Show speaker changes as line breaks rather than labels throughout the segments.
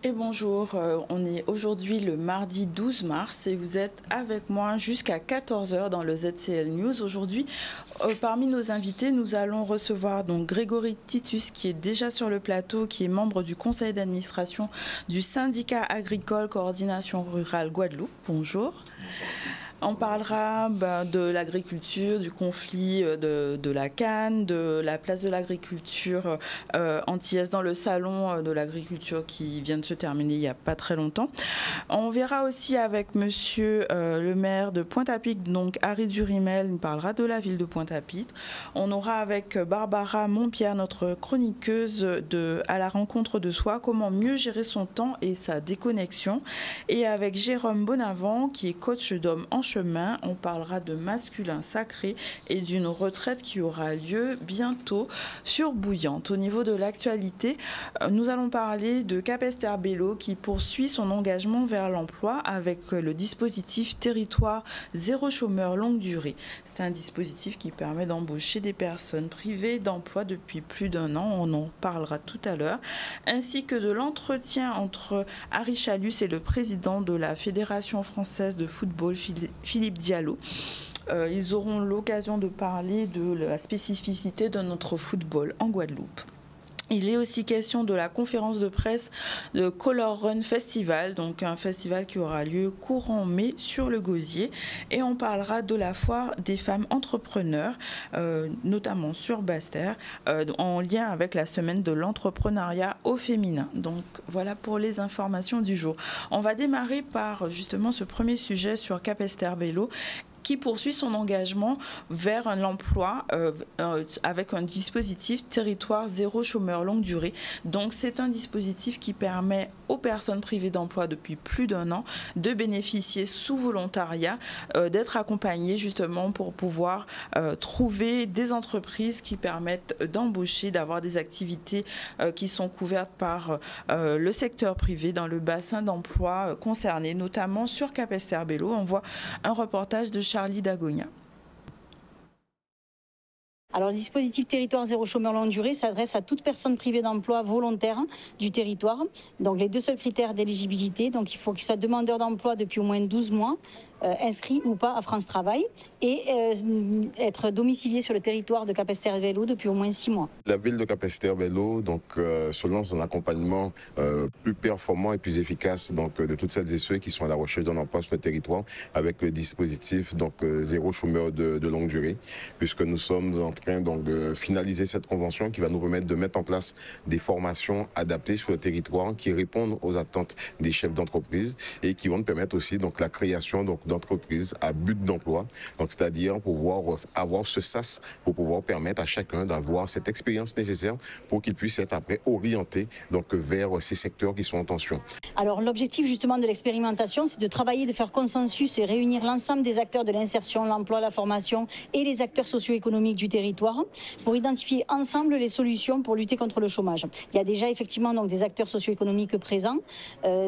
Et bonjour, on est aujourd'hui le mardi 12 mars et vous êtes avec moi jusqu'à 14 h dans le ZCL News. Aujourd'hui, parmi nos invités, nous allons recevoir donc Grégory Titus qui est déjà sur le plateau, qui est membre du conseil d'administration du syndicat agricole Coordination Rurale Guadeloupe. Bonjour. On parlera de l'agriculture, du conflit de la canne, de la place de l'agriculture antillaise dans le salon de l'agriculture qui vient de se terminer il n'y a pas très longtemps. On verra aussi avec monsieur le maire de Pointe-à-Pitre, donc Harry Durimel, il parlera de la ville de Pointe-à-Pitre. On aura avec Barbara Montpierre, notre chroniqueuse à la rencontre de soi, comment mieux gérer son temps et sa déconnexion. Et avec Jérôme Bonavent, qui est coach d'hommes en chemin, on parlera de masculin sacré et d'une retraite qui aura lieu bientôt sur Bouillante. Au niveau de l'actualité, nous allons parler de Capesterre Bello qui poursuit son engagement vers l'emploi avec le dispositif Territoire Zéro Chômeur Longue Durée. C'est un dispositif qui permet d'embaucher des personnes privées d'emploi depuis plus d'1 an, on en parlera tout à l'heure, ainsi que de l'entretien entre Harry Chalus et le président de la Fédération française de football, Philippe Diallo. Ils auront l'occasion de parler de la spécificité de notre football en Guadeloupe. Il est aussi question de la conférence de presse de Color Run Festival, donc un festival qui aura lieu courant mai sur le Gosier. Et on parlera de la foire des femmes entrepreneurs, notamment sur Basse-Terre, en lien avec la semaine de l'entrepreneuriat au féminin. Donc voilà pour les informations du jour. On va démarrer par justement ce premier sujet sur Capesterre Bello, qui poursuit son engagement vers l'emploi avec un dispositif Territoire Zéro Chômeur Longue Durée. Donc c'est un dispositif qui permet aux personnes privées d'emploi depuis plus d'1 an de bénéficier sous volontariat, d'être accompagnées justement pour pouvoir trouver des entreprises qui permettent d'embaucher, d'avoir des activités qui sont couvertes par le secteur privé dans le bassin d'emploi concerné, notamment sur Capesterre Bello. On voit un reportage de Charlie Dagonia.
Alors, le dispositif Territoire Zéro Chômeur Longue Durée s'adresse à toute personne privée d'emploi volontaire du territoire. Donc, les deux seuls critères d'éligibilité, donc il faut qu'il soit demandeur d'emploi depuis au moins 12 mois, inscrit ou pas à France Travail, et être domicilié sur le territoire de Capesterre Bello depuis au moins 6 mois.
La ville de Capesterre Bello se lance dans un accompagnement plus performant et plus efficace de toutes celles et ceux qui sont à la recherche d'un emploi sur le territoire avec le dispositif Zéro Chômeur de longue durée, puisque nous sommes en train de finaliser cette convention qui va nous permettre de mettre en place des formations adaptées sur le territoire qui répondent aux attentes des chefs d'entreprise et qui vont nous permettre aussi la création d'entreprises à but d'emploi, c'est-à-dire pouvoir avoir ce SAS pour pouvoir permettre à chacun d'avoir cette expérience nécessaire pour qu'il puisse être après orienté vers ces secteurs qui sont en tension.
Alors l'objectif justement de l'expérimentation, c'est de travailler, de faire consensus et réunir l'ensemble des acteurs de l'insertion, l'emploi, la formation et les acteurs socio-économiques du territoire pour identifier ensemble les solutions pour lutter contre le chômage. Il y a déjà effectivement des acteurs socio-économiques présents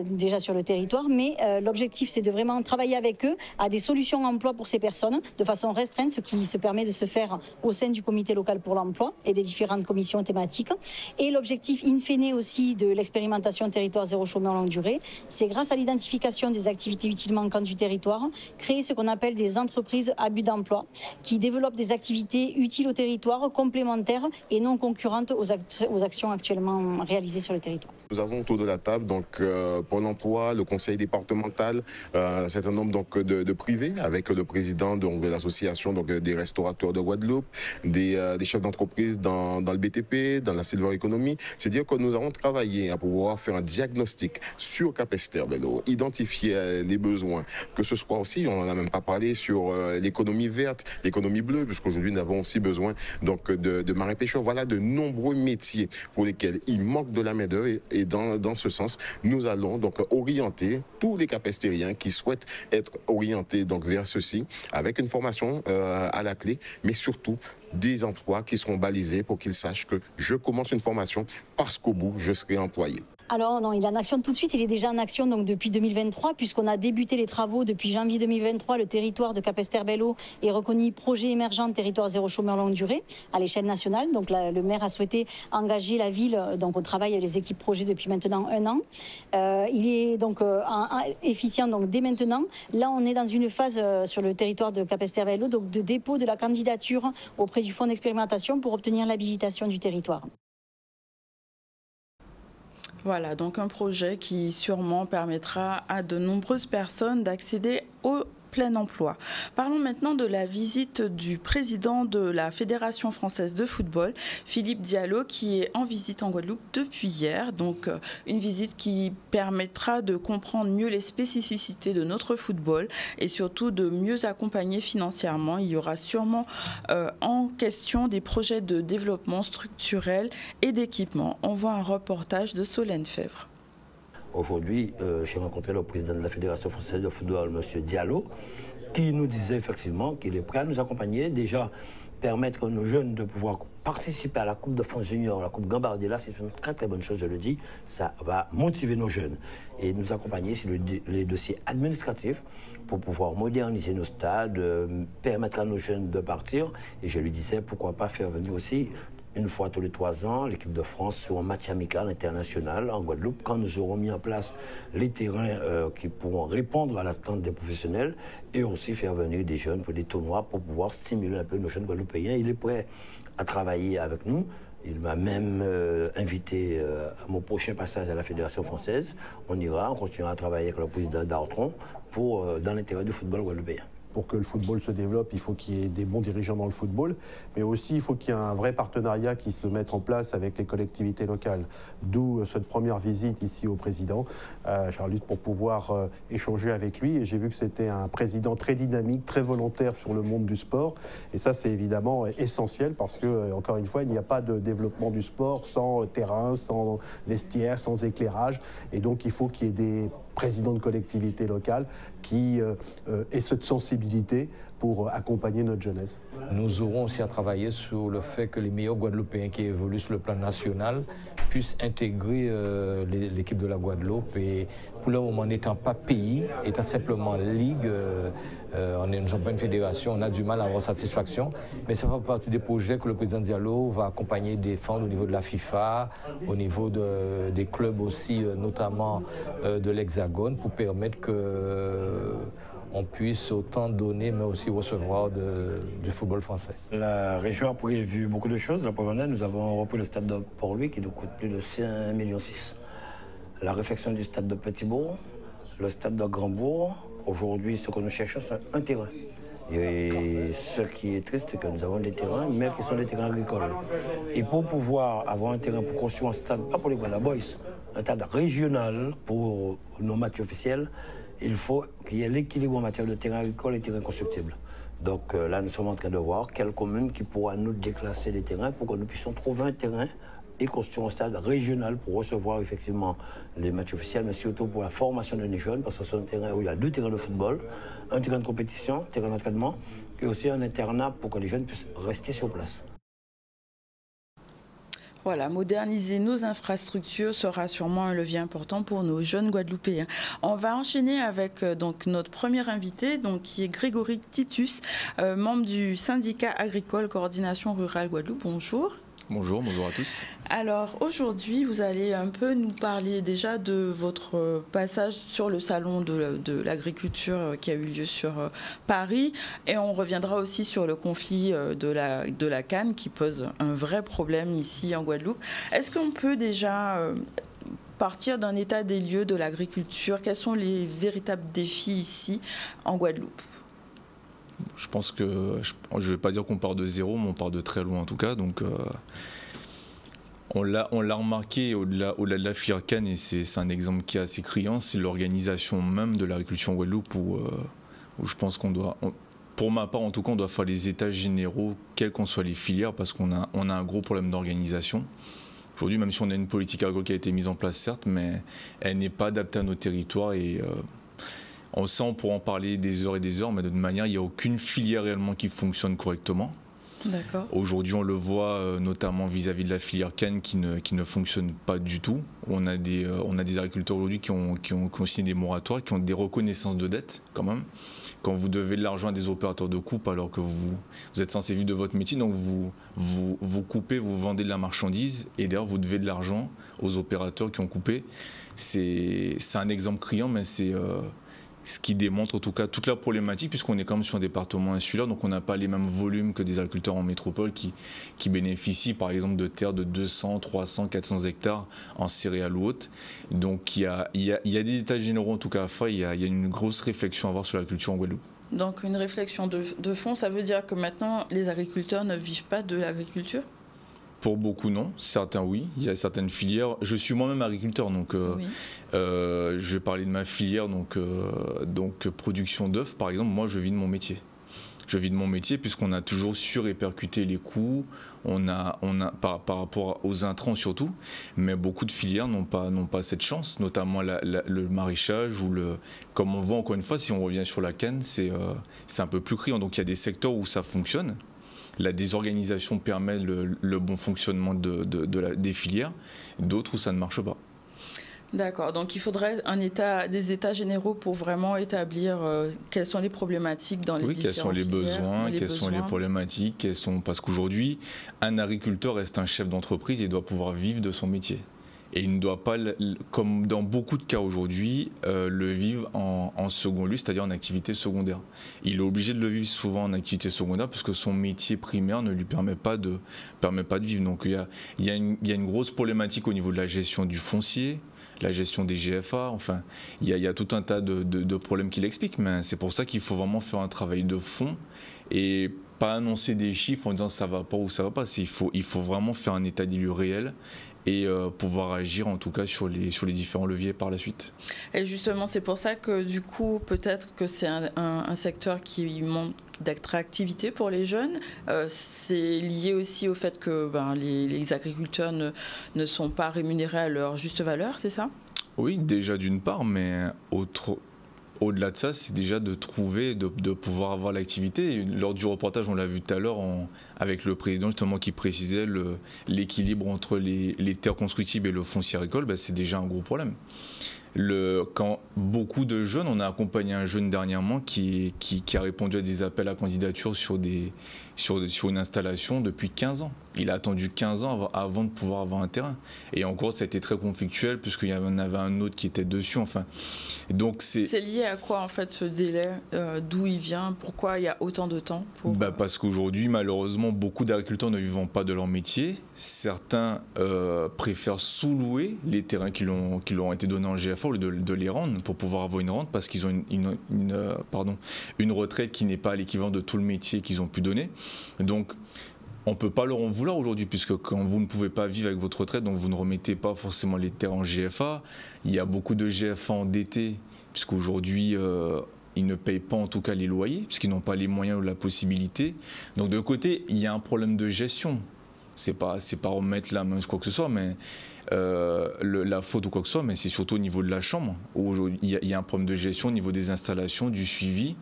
déjà sur le territoire, mais l'objectif c'est de vraiment travailler avec eux à des solutions emploi pour ces personnes de façon restreinte, ce qui se permet de se faire au sein du comité local pour l'emploi et des différentes commissions thématiques. Et l'objectif in fine aussi de l'expérimentation Territoire Zéro Chômeur Longue Durée, c'est grâce à l'identification des activités utiles manquantes du territoire, créer ce qu'on appelle des entreprises à but d'emploi qui développent des activités utiles au territoire, complémentaires et non concurrentes aux actions actuellement réalisées sur le territoire.
Nous avons autour de la table Pôle emploi, le conseil départemental, un certain nombre de privés avec le président de l'association des restaurateurs de Guadeloupe, des chefs d'entreprise dans le BTP, dans la silver economy. C'est-à-dire que nous avons travaillé à pouvoir faire un diagnostic sur Capesterre Bello, identifier les besoins, que ce soit aussi, on n'en a même pas parlé, sur l'économie verte, l'économie bleue, puisqu'aujourd'hui nous avons aussi besoin de marins-pêcheurs. Voilà de nombreux métiers pour lesquels il manque de la main-d'œuvre et dans ce sens, nous allons orienter tous les capestériens qui souhaitent être orientés vers ceci avec une formation à la clé, mais surtout des emplois qui seront balisés pour qu'ils sachent que je commence une formation parce qu'au bout, je serai employé.
Alors non, il est en action tout de suite, il est déjà en action donc, depuis 2023, puisqu'on a débuté les travaux depuis janvier 2023. Le territoire de Capesterre-Belle-Eau est reconnu projet émergent territoire zéro chômeur longue durée à l'échelle nationale. Donc le maire a souhaité engager la ville donc, au travail avec les équipes projet depuis maintenant 1 an. Il est donc efficient donc, dès maintenant. Là, on est dans une phase sur le territoire de Capesterre-Belle-Eau donc de dépôt de la candidature auprès du fonds d'expérimentation pour obtenir l'habilitation du territoire.
Voilà, donc un projet qui sûrement permettra à de nombreuses personnes d'accéder au plein emploi. Parlons maintenant de la visite du président de la Fédération française de football, Philippe Diallo, qui est en visite en Guadeloupe depuis hier. Donc une visite qui permettra de comprendre mieux les spécificités de notre football et surtout de mieux accompagner financièrement. Il y aura sûrement en question des projets de développement structurel et d'équipement. On voit un reportage de Solène Fèvre.
Aujourd'hui, j'ai rencontré le président de la Fédération française de football, M. Diallo, qui nous disait effectivement qu'il est prêt à nous accompagner. Déjà, permettre à nos jeunes de pouvoir participer à la Coupe de France Junior, la Coupe Gambardella, c'est une très très bonne chose, je le dis. Ça va motiver nos jeunes et nous accompagner sur les dossiers administratifs pour pouvoir moderniser nos stades, permettre à nos jeunes de partir. Et je lui disais, pourquoi pas faire venir aussi une fois tous les 3 ans, l'équipe de France sur un match amical international en Guadeloupe, quand nous aurons mis en place les terrains qui pourront répondre à l'attente des professionnels et aussi faire venir des jeunes pour des tournois pour pouvoir stimuler un peu nos jeunes Guadeloupéens. Il est prêt à travailler avec nous. Il m'a même invité à mon prochain passage à la Fédération française. On ira, on continuera à travailler avec le président d'Artron dans l'intérêt du football guadeloupéen.
Pour que le football se développe, il faut qu'il y ait des bons dirigeants dans le football, mais aussi il faut qu'il y ait un vrai partenariat qui se mette en place avec les collectivités locales. D'où cette première visite ici au président, Charles, pour pouvoir échanger avec lui. Et j'ai vu que c'était un président très dynamique, très volontaire sur le monde du sport. Et ça, c'est évidemment essentiel parce que, encore une fois, il n'y a pas de développement du sport sans terrain, sans vestiaire, sans éclairage. Et donc, il faut qu'il y ait des présidents de collectivités locales qui aient cette sensibilité pour accompagner notre jeunesse.
Nous aurons aussi à travailler sur le fait que les meilleurs Guadeloupéens qui évoluent sur le plan national puissent intégrer l'équipe de la Guadeloupe. Et pour le moment, n'étant pas pays, étant simplement ligue, nous ne sommes pas une fédération, on a du mal à avoir satisfaction. Mais ça fait partie des projets que le président Diallo va accompagner et défendre au niveau de la FIFA, au niveau des clubs aussi, notamment de l'Hexagone, pour permettre que on puisse autant donner, mais aussi recevoir du football français.
La région a prévu beaucoup de choses. La première année, nous avons repris le stade de Port-Louis qui nous coûte plus de 5,6 millions. La réfection du stade de Petitbourg, le stade de Grandbourg. Aujourd'hui, ce que nous cherchons, c'est un terrain. Et ce qui est triste, c'est que nous avons des terrains, mais qui sont des terrains agricoles. Et pour pouvoir avoir un terrain pour construire un stade, pas pour les Guadeloupe Boys, un stade régional pour nos matchs officiels, il faut qu'il y ait l'équilibre en matière de terrain agricole et terrain constructible. Donc là, nous sommes en train de voir quelle commune qui pourra nous déclasser les terrains pour que nous puissions trouver un terrain et construire un stade régional pour recevoir effectivement les matchs officiels, mais surtout pour la formation de nos jeunes, parce que c'est un terrain où il y a 2 terrains de football, un terrain de compétition, un terrain d'entraînement, et aussi un internat pour que les jeunes puissent rester sur place.
Voilà, moderniser nos infrastructures sera sûrement un levier important pour nos jeunes Guadeloupéens. On va enchaîner avec donc notre premier invité, donc qui est Grégory Titus, membre du syndicat agricole Coordination Rurale Guadeloupe. Bonjour.
Bonjour, bonjour à tous.
Alors aujourd'hui, vous allez un peu nous parler déjà de votre passage sur le salon de l'agriculture qui a eu lieu sur Paris, et on reviendra aussi sur le conflit de la canne qui pose un vrai problème ici en Guadeloupe. Est-ce qu'on peut déjà partir d'un état des lieux de l'agriculture? Quels sont les véritables défis ici en Guadeloupe?
Je pense que, je ne vais pas dire qu'on part de zéro, mais on part de très loin en tout cas. Donc, on l'a remarqué au-delà de la filière canne, et c'est un exemple qui est assez criant, c'est l'organisation même de l'agriculture en Guadeloupe où je pense qu'on doit, pour ma part en tout cas, on doit faire les états généraux, quelles qu'en soient les filières, parce qu'on a un gros problème d'organisation. Aujourd'hui, même si on a une politique agricole qui a été mise en place, certes, mais elle n'est pas adaptée à nos territoires et on pourra en parler des heures et des heures, mais de toute manière, il n'y a aucune filière réellement qui fonctionne correctement.
D'accord.
Aujourd'hui, on le voit notamment vis-à-vis de la filière canne qui ne fonctionne pas du tout. On a des agriculteurs aujourd'hui qui ont signé des moratoires, qui ont des reconnaissances de dettes quand même. Quand vous devez de l'argent à des opérateurs de coupe alors que vous êtes censé vivre de votre métier, donc vous coupez, vous vendez de la marchandise et d'ailleurs vous devez de l'argent aux opérateurs qui ont coupé. C'est un exemple criant, mais c'est ce qui démontre en tout cas toute la problématique, puisqu'on est quand même sur un département insulaire, donc on n'a pas les mêmes volumes que des agriculteurs en métropole qui bénéficient par exemple de terres de 200, 300, 400 hectares en céréales ou autres. Donc il y a des états généraux en tout cas à faire, il y a une grosse réflexion à avoir sur la culture en Guadeloupe.
Donc une réflexion de fond, ça veut dire que maintenant les agriculteurs ne vivent pas de l'agriculture ?
Pour beaucoup, non. Certains, oui. Il y a certaines filières. Je suis moi-même agriculteur, donc
Oui.
Je vais parler de ma filière, donc production d'œufs, par exemple. Moi, je vis de mon métier. Je vis de mon métier puisqu'on a toujours su-répercuter les coûts, on a par rapport aux intrants surtout, mais beaucoup de filières n'ont pas cette chance, notamment le maraîchage ou comme on voit encore une fois, si on revient sur la canne, c'est un peu plus criant. Donc il y a des secteurs où ça fonctionne. La désorganisation permet le bon fonctionnement des filières, d'autres où ça ne marche pas.
D'accord, donc il faudrait des états généraux pour vraiment établir quelles sont les problématiques dans les différentes
quels sont les besoins, quelles sont les problématiques, parce qu'aujourd'hui, un agriculteur reste un chef d'entreprise et doit pouvoir vivre de son métier. Et il ne doit pas, comme dans beaucoup de cas aujourd'hui, le vivre en second lieu, c'est-à-dire en activité secondaire. Il est obligé de le vivre souvent en activité secondaire parce que son métier primaire ne lui permet pas de vivre. Donc il y a une grosse problématique au niveau de la gestion du foncier, la gestion des GFA, enfin, il y a tout un tas de problèmes qui l'expliquent, mais c'est pour ça qu'il faut vraiment faire un travail de fond et pas annoncer des chiffres en disant ça va pas ou ça va pas. Il faut vraiment faire un état des lieux réel et pouvoir agir en tout cas sur les différents leviers par la suite.
Et justement, c'est pour ça que du coup, peut-être que c'est un secteur qui manque d'attractivité pour les jeunes. C'est lié aussi au fait que les agriculteurs ne sont pas rémunérés à leur juste valeur, c'est ça ?
Oui, déjà d'une part, mais au-delà de ça, c'est déjà de trouver, de pouvoir avoir l'activité. Lors du reportage, on l'a vu tout à l'heure avec le président justement qui précisait l'équilibre entre les terres constructibles et le foncier agricole, c'est déjà un gros problème. Quand beaucoup de jeunes, on a accompagné un jeune dernièrement qui a répondu à des appels à candidature sur une installation depuis 15 ans. Il a attendu 15 ans avant de pouvoir avoir un terrain. Et encore, ça a été très conflictuel puisqu'il y en avait un autre qui était dessus. Enfin, donc
c'est lié à quoi en fait ce délai, d'où il vient, pourquoi il y a autant de temps
Parce qu'aujourd'hui, malheureusement, beaucoup d'agriculteurs ne vivant pas de leur métier. Certains préfèrent sous-louer les terrains qui leur ont été donnés en GFA au lieu de les rendre pour pouvoir avoir une rente parce qu'ils ont une retraite qui n'est pas l'équivalent de tout le métier qu'ils ont pu donner. Donc, on ne peut pas leur en vouloir aujourd'hui, puisque quand vous ne pouvez pas vivre avec votre retraite, donc vous ne remettez pas forcément les terres en GFA. Il y a beaucoup de GFA endettés, puisqu'aujourd'hui, ils ne payent pas en tout cas les loyers, puisqu'ils n'ont pas les moyens ou la possibilité. Donc de côté, il y a un problème de gestion. C'est pas remettre la main sur quoi que ce soit, mais la faute ou quoi que ce soit, mais c'est surtout au niveau de la chambre, où il y a un problème de gestion au niveau des installations, du suivi.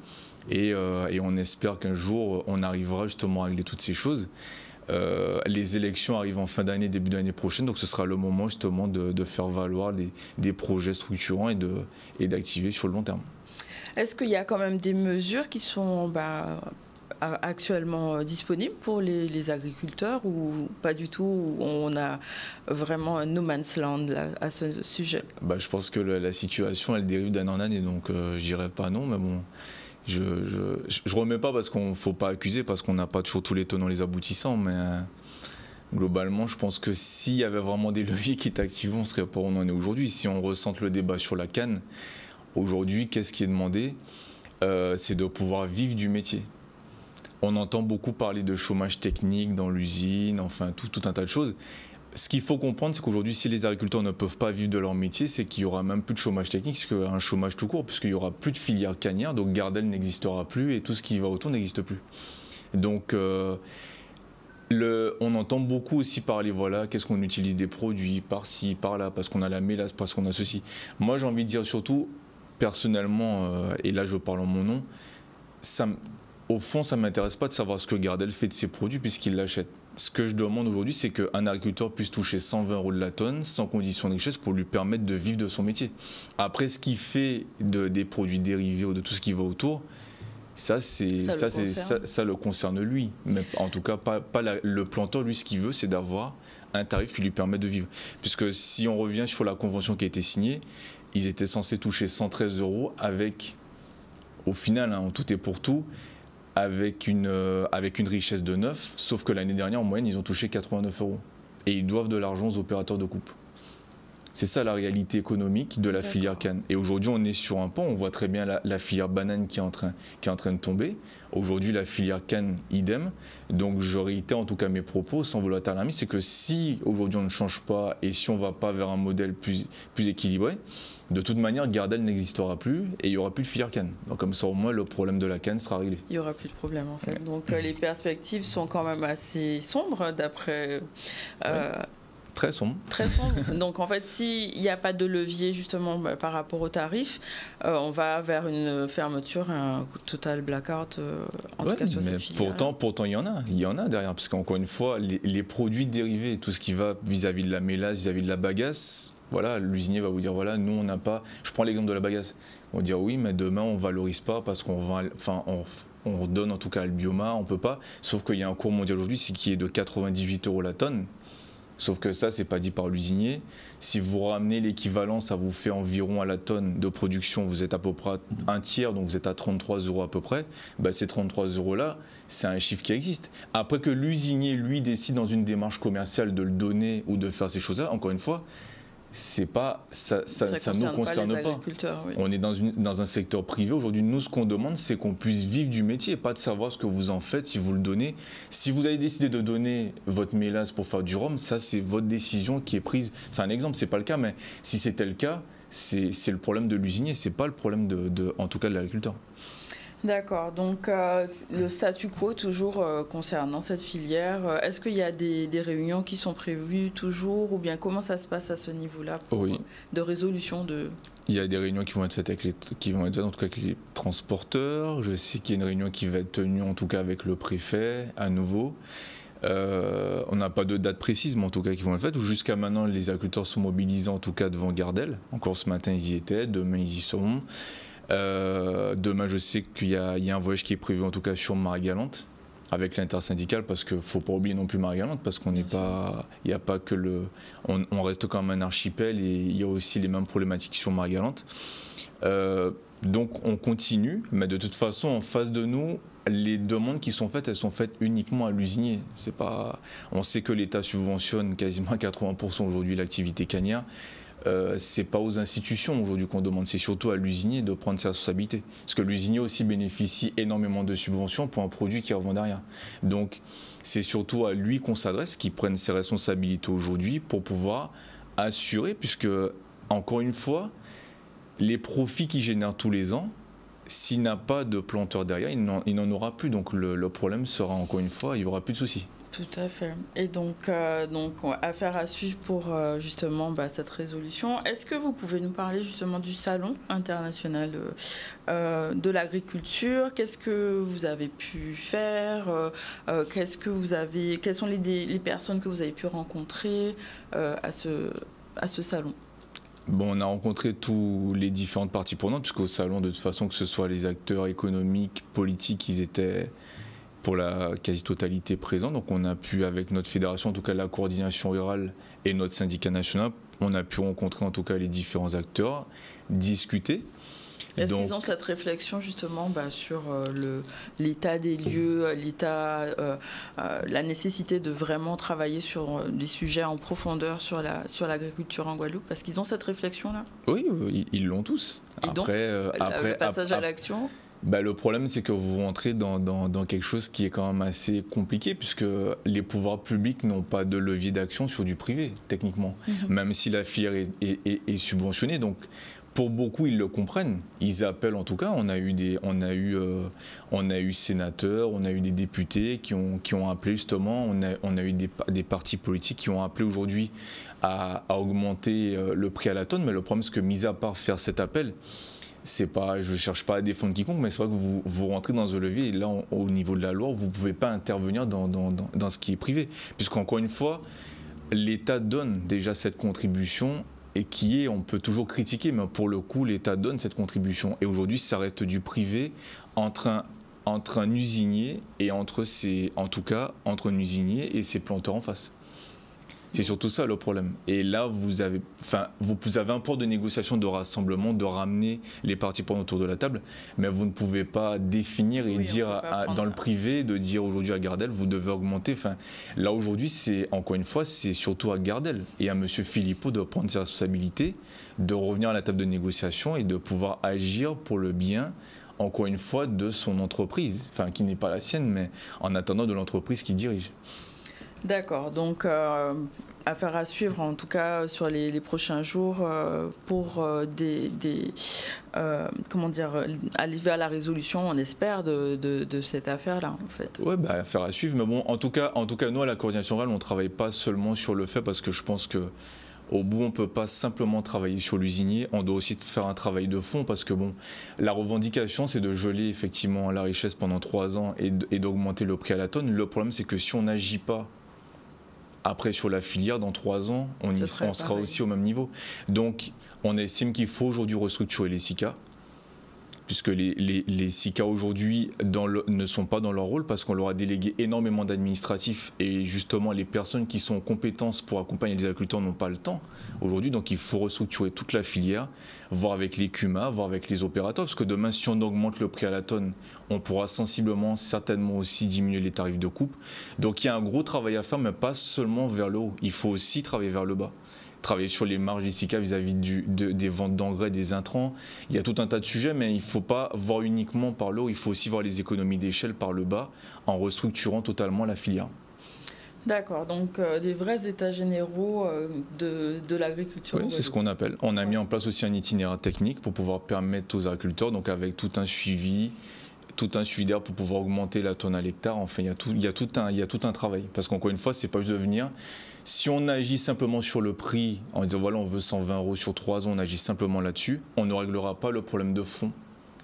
Et on espère qu'un jour, on arrivera justement à régler toutes ces choses. Les élections arrivent en fin d'année, début d'année prochaine, donc ce sera le moment justement de faire valoir des projets structurants et d'activer sur le long terme.
Est-ce qu'il y a quand même des mesures qui sont actuellement disponibles pour les agriculteurs ou pas du tout, où on a vraiment un no man's land là, à ce sujet ?
Je pense que la situation, elle dérive d'année en année, donc je dirais pas non, mais bon... Je remets pas parce qu'on ne faut pas accuser, parce qu'on n'a pas toujours tous les tenants les aboutissants, mais globalement, je pense que s'il y avait vraiment des leviers qui étaient activés, on ne serait pas où on en est aujourd'hui. Si on ressente le débat sur la canne, aujourd'hui, qu'est-ce qui est demandé ? C'est de pouvoir vivre du métier. On entend beaucoup parler de chômage technique dans l'usine, enfin tout un tas de choses. Ce qu'il faut comprendre, c'est qu'aujourd'hui, si les agriculteurs ne peuvent pas vivre de leur métier, c'est qu'il n'y aura même plus de chômage technique, c'est un chômage tout court, puisqu'il n'y aura plus de filière cannière, donc Gardel n'existera plus et tout ce qui va autour n'existe plus. Donc, on entend beaucoup aussi parler, qu'est-ce qu'on utilise des produits par-ci, par-là, parce qu'on a la mélasse, parce qu'on a ceci. Moi, j'ai envie de dire surtout, personnellement, et là je parle en mon nom, au fond, ça ne m'intéresse pas de savoir ce que Gardel fait de ses produits puisqu'il l'achète. Ce que je demande aujourd'hui, c'est qu'un agriculteur puisse toucher 120 € de la tonne sans condition de richesse pour lui permettre de vivre de son métier. Après, ce qu'il fait des produits dérivés ou de tout ce qui va autour, ça le concerne lui. Mais en tout cas, pas le planteur, lui, ce qu'il veut, c'est d'avoir un tarif qui lui permet de vivre. Puisque si on revient sur la convention qui a été signée, ils étaient censés toucher 113 € avec, au final, en tout et pour tout, avec une richesse de 9, sauf que l'année dernière, en moyenne, ils ont touché 89 €. Et ils doivent de l'argent aux opérateurs de coupe. C'est ça la réalité économique de la filière canne. Et aujourd'hui, on est sur un pont, on voit très bien la filière banane qui est en train de tomber. Aujourd'hui, la filière canne, idem. Donc, je réitère en tout cas mes propos, sans vouloir être alarmiste, c'est que si aujourd'hui on ne change pas et si on ne va pas vers un modèle plus équilibré, de toute manière, Gardel n'existera plus et il n'y aura plus de filière canne. Donc comme ça, au moins, le problème de la canne sera réglé.
Il n'y aura plus de problème, en fait. Donc les perspectives sont quand même assez sombres, d'après...
Très sombre.
Très sombre. Donc en fait, s'il n'y a pas de levier justement par rapport aux tarifs, on va vers une fermeture, un total blackout, en tout cas sur cette filière.
Pourtant, il y en a derrière, parce qu'encore une fois, les produits dérivés, tout ce qui va vis-à-vis de la mélasse, vis-à-vis de la bagasse, voilà, l'usinier va vous dire, voilà, nous on n'a pas... Je prends l'exemple de la bagasse. On va dire oui, mais demain on ne valorise pas parce on donne en tout cas le bioma, on ne peut pas. Sauf qu'il y a un cours mondial aujourd'hui, c'est qui est de 98 € la tonne. Sauf que ça, c'est pas dit par l'usinier. Si vous ramenez l'équivalent, ça vous fait environ à la tonne de production, vous êtes à peu près un tiers, donc vous êtes à 33 € à peu près. Bah, ces 33 € là, c'est un chiffre qui existe. Après que l'usinier, lui, décide dans une démarche commerciale de le donner ou de faire ces choses-là, encore une fois, c'est pas ça nous concerne pas.
Oui.
On est dans un secteur privé aujourd'hui. Nous, ce qu'on demande, c'est qu'on puisse vivre du métier, pas de savoir ce que vous en faites, si vous le donnez. Si vous avez décidé de donner votre mélasse pour faire du rhum, ça c'est votre décision qui est prise. C'est un exemple, c'est pas le cas, mais si c'était le cas, c'est le problème de l'usinier, c'est pas le problème en tout cas de l'agriculteur.
D'accord, donc le statu quo toujours concernant cette filière, est-ce qu'il y a des réunions qui sont prévues toujours ou bien comment ça se passe à ce niveau-là de résolution de...
Il y a des réunions qui vont être faites avec en tout cas avec les transporteurs, je sais qu'il y a une réunion qui va être tenue en tout cas avec le préfet à nouveau. On n'a pas de date précise, mais en tout cas qui vont être faites. Jusqu'à maintenant, les agriculteurs sont mobilisés en tout cas devant Gardel. Encore ce matin, ils y étaient, demain ils y seront. Demain, je sais qu'il y a un voyage qui est prévu en tout cas sur Marie-Galante avec l'intersyndicale parce qu'il ne faut pas oublier non plus Marie-Galante parce qu'on n'est pas, il n'y a pas que on reste quand même un archipel et il y a aussi les mêmes problématiques sur Marie-Galante. Donc on continue, mais de toute façon en face de nous, les demandes qui sont faites, elles sont faites uniquement à l'usinier. On sait que l'État subventionne quasiment à 80% aujourd'hui l'activité cannière. C'est pas aux institutions aujourd'hui qu'on demande, c'est surtout à l'usinier de prendre ses responsabilités. Parce que l'usinier aussi bénéficie énormément de subventions pour un produit qui revend derrière. Donc c'est surtout à lui qu'on s'adresse, qu'il prenne ses responsabilités aujourd'hui pour pouvoir assurer, puisque encore une fois, les profits qu'il génère tous les ans, s'il n'a pas de planteur derrière, il n'en aura plus. Donc le problème sera encore une fois, il n'y aura plus de soucis.
Tout à fait. Et donc affaire à suivre pour justement cette résolution. Est-ce que vous pouvez nous parler justement du Salon international de l'agriculture? Qu'est-ce que vous avez pu faire? Quelles sont les personnes que vous avez pu rencontrer à ce salon?
Bon, on a rencontré tous les différentes parties prenantes, puisqu'au salon, de toute façon, que ce soit les acteurs économiques, politiques, ils étaient pour la quasi-totalité présents. Donc on a pu, avec notre fédération, en tout cas la coordination rurale et notre syndicat national, on a pu rencontrer en tout cas les différents acteurs, discuter.
Est-ce qu'ils ont cette réflexion justement sur l'état des lieux, la nécessité de vraiment travailler sur des sujets en profondeur sur l'agriculture en Guadeloupe? Parce qu'ils ont cette réflexion-là?
Oui, ils l'ont tous.
Et après, le passage à l'action?
Le problème, c'est que vous rentrez dans quelque chose qui est quand même assez compliqué, puisque les pouvoirs publics n'ont pas de levier d'action sur du privé, techniquement, même si la filière est subventionnée. Donc, pour beaucoup, ils le comprennent. Ils appellent, en tout cas, on a eu sénateurs, on a eu des députés qui ont appelé justement, on a eu des partis politiques qui ont appelé aujourd'hui à augmenter le prix à la tonne. Mais le problème, c'est que, mis à part faire cet appel, je ne cherche pas à défendre quiconque, mais c'est vrai que vous rentrez dans un levier et là, au niveau de la loi, vous ne pouvez pas intervenir dans ce qui est privé. Puisqu'encore une fois, l'État donne déjà cette contribution et on peut toujours critiquer, mais pour le coup, l'État donne cette contribution. Et aujourd'hui, ça reste du privé entre un usinier et entre un usinier et ses planteurs en face. C'est surtout ça le problème. Et là, vous avez un pouvoir de négociation, de rassemblement, de ramener les parties prenantes autour de la table, mais vous ne pouvez pas définir et dire dans le privé, de dire aujourd'hui à Gardel, vous devez augmenter. Enfin, là aujourd'hui, encore une fois, c'est surtout à Gardel et à M. Philippot de prendre ses responsabilités, de revenir à la table de négociation et de pouvoir agir pour le bien, encore une fois, de son entreprise, enfin qui n'est pas la sienne, mais en attendant de l'entreprise qu'il dirige.
D'accord, donc affaire à suivre en tout cas sur les prochains jours pour arriver à la résolution, on espère, de cette affaire-là en fait.
Oui, affaire à suivre, mais bon, en tout cas nous à la coordination rurale, on ne travaille pas seulement sur le fait parce que je pense que au bout, on ne peut pas simplement travailler sur l'usinier, on doit aussi faire un travail de fond parce que bon, la revendication, c'est de geler effectivement la richesse pendant 3 ans et d'augmenter le prix à la tonne. Le problème, c'est que si on n'agit pas après sur la filière, dans 3 ans, on sera aussi au même niveau. Donc, on estime qu'il faut aujourd'hui restructurer les SICA, puisque les SICA aujourd'hui ne sont pas dans leur rôle parce qu'on leur a délégué énormément d'administratifs et justement les personnes qui sont en compétence pour accompagner les agriculteurs n'ont pas le temps aujourd'hui. Donc il faut restructurer toute la filière, voir avec les CUMA, voir avec les opérateurs, parce que demain si on augmente le prix à la tonne, on pourra sensiblement certainement aussi diminuer les tarifs de coupe. Donc il y a un gros travail à faire, mais pas seulement vers le haut, il faut aussi travailler vers le bas. Travailler sur les marges des SICA vis-à-vis des ventes d'engrais, des intrants. Il y a tout un tas de sujets, mais il ne faut pas voir uniquement par le haut, il faut aussi voir les économies d'échelle par le bas en restructurant totalement la filière.
D'accord, donc des vrais états généraux de l'agriculture.
Oui, c'est ce qu'on appelle. On a mis en place aussi un itinéraire technique pour pouvoir permettre aux agriculteurs, donc avec tout un suivi d'air pour pouvoir augmenter la tonne à l'hectare. Enfin, il y a tout un travail. Parce qu'encore une fois, c'est pas juste de venir. Si on agit simplement sur le prix, en disant voilà, on veut 120 € sur 3 ans, on agit simplement là-dessus, on ne réglera pas le problème de fond.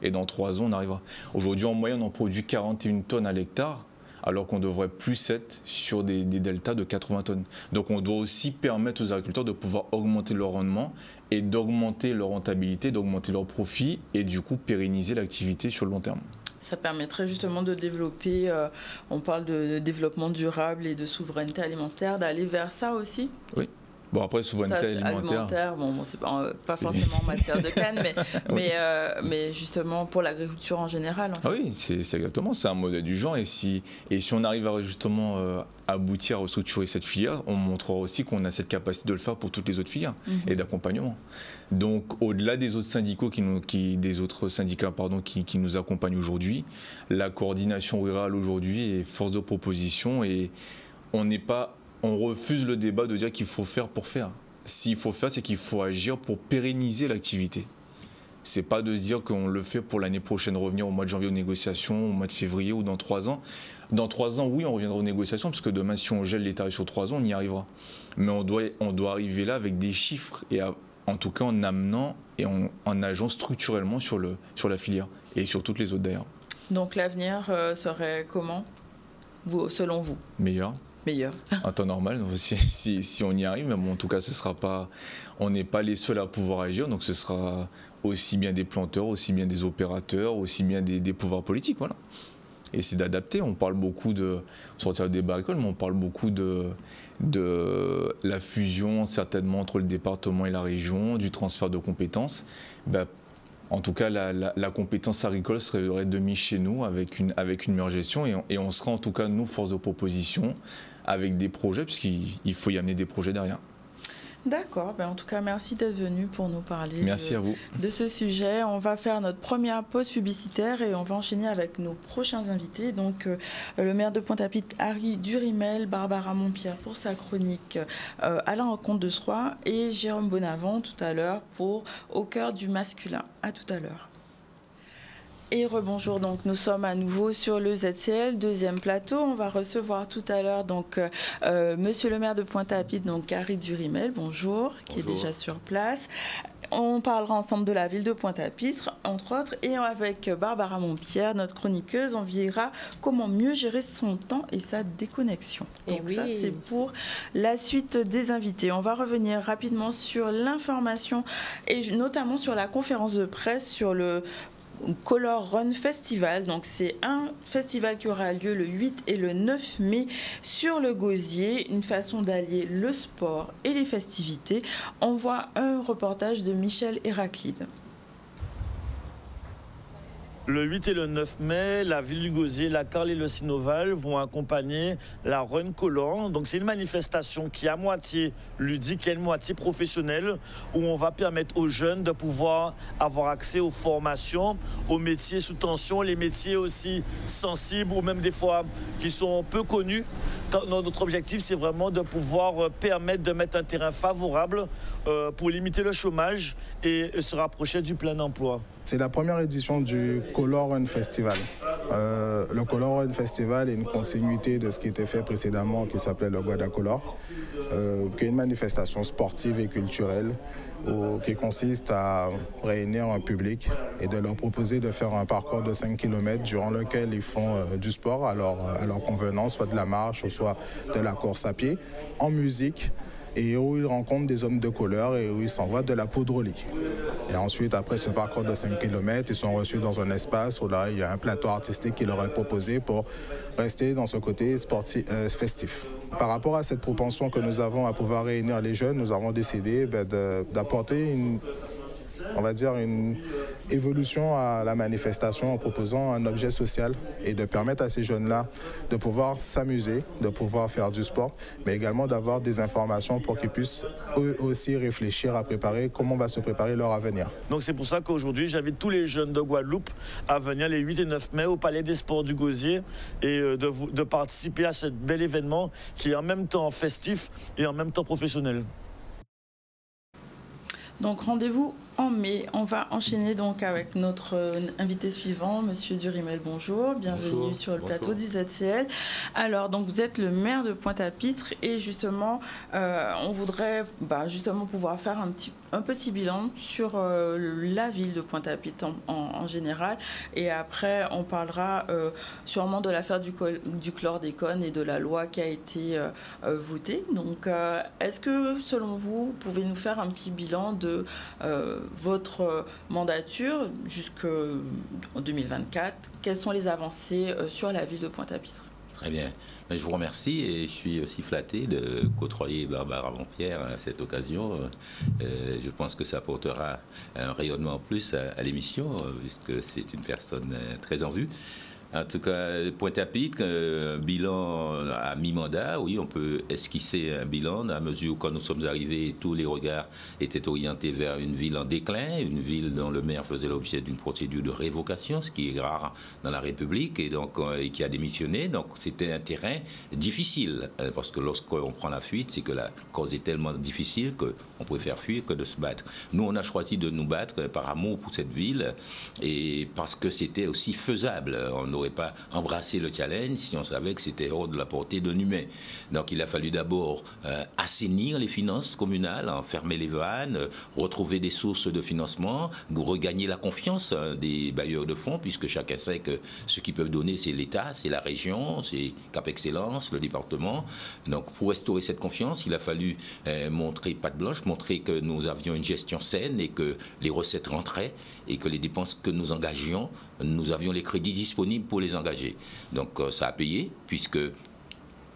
Et dans 3 ans, on arrivera. Aujourd'hui, en moyenne, on produit 41 tonnes à l'hectare, alors qu'on devrait plus être sur des deltas de 80 tonnes. Donc on doit aussi permettre aux agriculteurs de pouvoir augmenter leur rendement et d'augmenter leur rentabilité, d'augmenter leur profit et du coup pérenniser l'activité sur le long terme.
Ça permettrait justement de développer, on parle de développement durable et de souveraineté alimentaire, d'aller vers ça aussi?
Oui. Bon, après, souveraineté alimentaire.
Bon, c'est pas forcément en matière de canne, mais justement pour l'agriculture en général. En fait.
Ah oui, c'est exactement, c'est un modèle du genre. Et si on arrive à justement aboutir à restructurer cette filière, on montrera aussi qu'on a cette capacité de le faire pour toutes les autres filières et d'accompagnement. Donc, au-delà des autres syndicats qui nous accompagnent aujourd'hui, la coordination rurale aujourd'hui est force de proposition et on refuse le débat de dire qu'il faut faire pour faire. S'il faut faire, c'est qu'il faut agir pour pérenniser l'activité. C'est pas de se dire qu'on le fait pour l'année prochaine, revenir au mois de janvier aux négociations, au mois de février ou dans 3 ans. Dans 3 ans, oui, on reviendra aux négociations, parce que demain, si on gèle les tarifs sur 3 ans, on y arrivera. Mais on doit arriver là avec des chiffres, et en tout cas en amenant et en ageant structurellement sur la filière, et sur toutes les autres d'ailleurs.
Donc l'avenir serait comment, selon vous?
Meilleur. En temps normal, si on y arrive, mais bon, en tout cas, on n'est pas les seuls à pouvoir agir, donc ce sera aussi bien des planteurs, aussi bien des opérateurs, aussi bien des pouvoirs politiques, voilà. Et c'est d'adapter. On parle beaucoup de sortir des débat agricole, mais on parle beaucoup de la fusion certainement entre le département et la région, du transfert de compétences. En tout cas, la compétence agricole serait de mise chez nous avec une meilleure gestion et on sera en tout cas, nous, force de proposition avec des projets, puisqu'il faut y amener des projets derrière.
D'accord, en tout cas, merci d'être venu pour nous parler de ce sujet. On va faire notre première pause publicitaire et on va enchaîner avec nos prochains invités. Donc, le maire de Pointe-à-Pitre, Harry Durimel, Barbara Montpierre pour sa chronique à la rencontre de Sroy et Jérôme Bonavent tout à l'heure pour Au cœur du masculin. À tout à l'heure. Et rebonjour, donc nous sommes à nouveau sur le ZCL, deuxième plateau. On va recevoir tout à l'heure donc monsieur le maire de Pointe-à-Pitre, donc Harry Durimel, bonjour, qui est déjà sur place. On parlera ensemble de la ville de Pointe-à-Pitre, entre autres, et avec Barbara Montpierre, notre chroniqueuse, on verra comment mieux gérer son temps et sa déconnexion. Donc oui, ça, c'est pour la suite des invités. On va revenir rapidement sur l'information et notamment sur la conférence de presse sur le Color Run Festival. Donc c'est un festival qui aura lieu le 8 et le 9 mai sur le Gosier, une façon d'allier le sport et les festivités. On voit un reportage de Michel Héraclide.
Le 8 et le 9 mai, la ville du Gosier, la Carle et le Sinoval vont accompagner la Run Color. Donc c'est une manifestation qui est à moitié ludique et à moitié professionnelle, où on va permettre aux jeunes de pouvoir avoir accès aux formations, aux métiers sous tension, les métiers aussi sensibles ou même des fois qui sont peu connus. Notre objectif, c'est vraiment de pouvoir permettre de mettre un terrain favorable pour limiter le chômage et se rapprocher du plein emploi.
C'est la première édition du Color Run Festival. Le Color Run Festival est une continuité de ce qui était fait précédemment, qui s'appelait le Guadacolor, qui est une manifestation sportive et culturelle qui consiste à réunir un public et de leur proposer de faire un parcours de 5 km durant lequel ils font du sport à leur convenance, soit de la marche ou soit de la course à pied, en musique, et où ils rencontrent des zones de couleur et où ils s'envoient de la poudre au lit. Et ensuite, après ce parcours de 5 km, ils sont reçus dans un espace où là, il y a un plateau artistique qui leur est proposé pour rester dans ce côté sportif, festif. Par rapport à cette propension que nous avons à pouvoir réunir les jeunes, nous avons décidé d'apporter une évolution à la manifestation en proposant un objet social et de permettre à ces jeunes-là de pouvoir s'amuser, de pouvoir faire du sport, mais également d'avoir des informations pour qu'ils puissent eux aussi réfléchir à préparer comment va se préparer leur avenir.
Donc c'est pour ça qu'aujourd'hui, j'invite tous les jeunes de Guadeloupe à venir les 8 et 9 mai au Palais des Sports du Gosier et de participer à ce bel événement qui est en même temps festif et en même temps professionnel.
Donc rendez-vous en mai. On va enchaîner donc avec notre invité suivant, Monsieur Durimel. Bonjour, bienvenue sur le plateau du ZCL. Alors, donc vous êtes le maire de Pointe-à-Pitre et justement, on voudrait justement pouvoir faire un petit bilan sur la ville de Pointe-à-Pitre en général. Et après, on parlera sûrement de l'affaire du chlordécone et de la loi qui a été votée. Donc, est-ce que, selon vous, vous pouvez nous faire un petit bilan de votre mandature jusqu'en 2024? Quelles sont les avancées sur la ville de Pointe-à-Pitre?
Très bien. Je vous remercie et je suis aussi flatté de côtoyer Barbara Montpierre à cette occasion. Je pense que ça apportera un rayonnement en plus à l'émission, puisque c'est une personne très en vue. En tout cas, Pointe-à-Pitre, un bilan à mi-mandat, oui, on peut esquisser un bilan à mesure où quand nous sommes arrivés, tous les regards étaient orientés vers une ville en déclin, une ville dont le maire faisait l'objet d'une procédure de révocation, ce qui est rare dans la République, et qui a démissionné. Donc c'était un terrain difficile, parce que lorsqu'on prend la fuite, c'est que la cause est tellement difficile qu'on préfère fuir que de se battre. Nous, on a choisi de nous battre par amour pour cette ville et parce que c'était aussi faisable. On n'aurait pas embrassé le challenge si on savait que c'était hors de la portée d'un humain. Donc il a fallu d'abord assainir les finances communales, fermer les vannes, retrouver des sources de financement, regagner la confiance des bailleurs de fonds, puisque chacun sait que ce qu'ils peuvent donner, c'est l'État, c'est la région, c'est Cap Excellence, le département. Donc pour restaurer cette confiance, il a fallu montrer patte blanche, montrer que nous avions une gestion saine et que les recettes rentraient et que les dépenses que nous engagions, nous avions les crédits disponibles pour les engager. Donc ça a payé, puisque